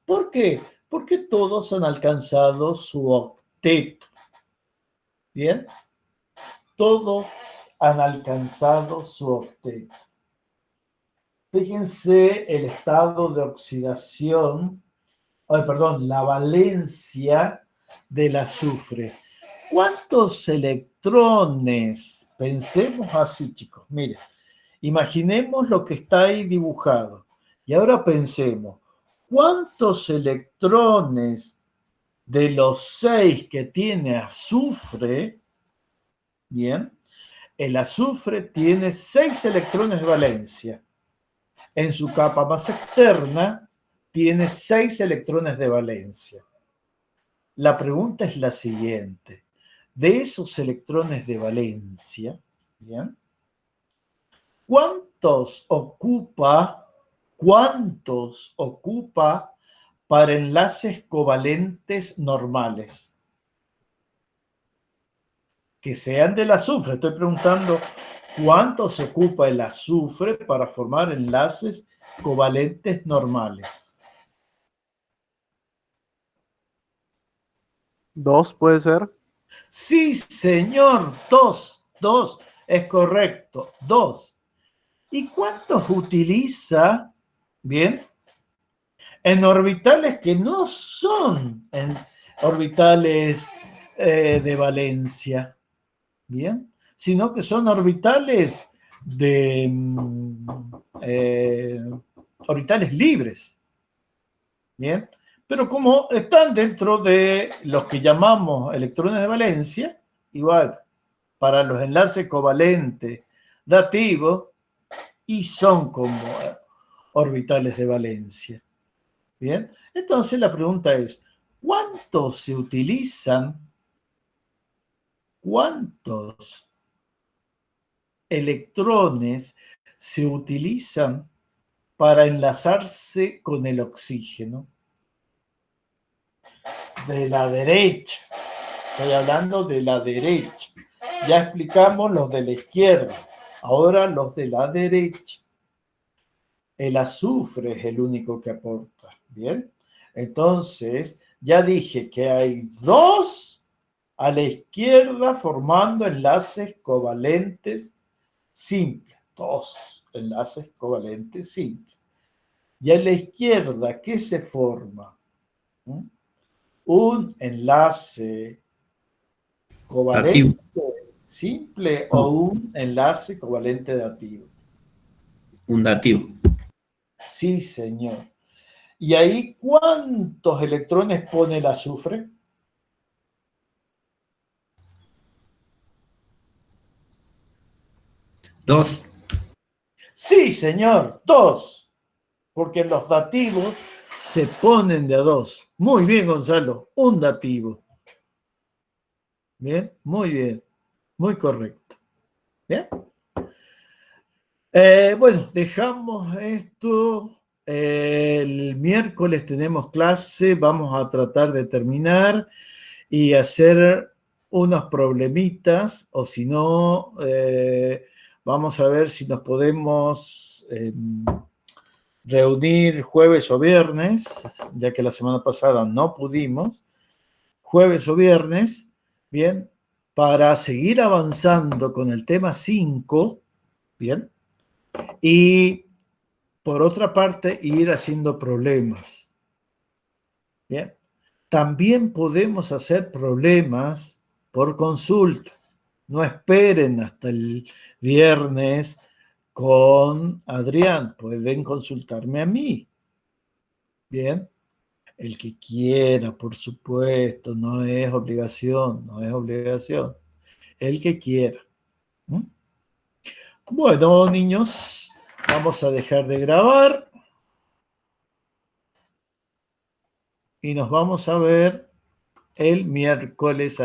¿Por qué? Porque todos han alcanzado su octeto. ¿Bien? Todos han alcanzado su octeto. Fíjense el estado de oxidación, la valencia del azufre. ¿Cuántos electrones? Pensemos así, chicos. Miren, imaginemos lo que está ahí dibujado. Y ahora pensemos, ¿cuántos electrones de los 6 que tiene azufre? Bien, el azufre tiene 6 electrones de valencia. En su capa más externa tiene 6 electrones de valencia. La pregunta es la siguiente. De esos electrones de valencia, ¿bien? ¿Cuántos ocupa para enlaces covalentes normales? Que sean del azufre. Estoy preguntando cuántos ocupa el azufre para formar enlaces covalentes normales. 2 puede ser. Sí, señor, 2, es correcto, 2. ¿Y cuántos utiliza, bien, en orbitales que no son en orbitales de valencia, bien, sino que son orbitales de orbitales libres, bien? Pero como están dentro de los que llamamos electrones de valencia, igual, para los enlaces covalentes dativos, y son como orbitales de valencia. Bien, entonces la pregunta es, ¿cuántos electrones se utilizan para enlazarse con el oxígeno? De la derecha. Estoy hablando de la derecha. Ya explicamos los de la izquierda. Ahora los de la derecha. El azufre es el único que aporta. ¿Bien? Entonces, ya dije que hay 2 a la izquierda formando enlaces covalentes simples. 2 enlaces covalentes simples. Y a la izquierda, ¿qué se forma? Un enlace covalente simple o un enlace covalente dativo. Un dativo. Sí, señor. ¿Y ahí cuántos electrones pone el azufre? 2. Sí, señor, 2. Porque los dativos se ponen de a 2. Muy bien, Gonzalo, un dativo. Bien, muy bien. Muy correcto. Bien. Bueno, dejamos esto. El miércoles tenemos clase, vamos a tratar de terminar y hacer unos problemitas, o si no, vamos a ver si nos podemos reunir jueves o viernes, ya que la semana pasada no pudimos, jueves o viernes, bien, para seguir avanzando con el tema 5, bien, y por otra parte, ir haciendo problemas. ¿Bien? También podemos hacer problemas por consulta. No esperen hasta el viernes con Adrián. Pueden consultarme a mí. ¿Bien? El que quiera, por supuesto. No es obligación, no es obligación. El que quiera. ¿Mm? Bueno, niños, vamos a dejar de grabar. Y nos vamos a ver el miércoles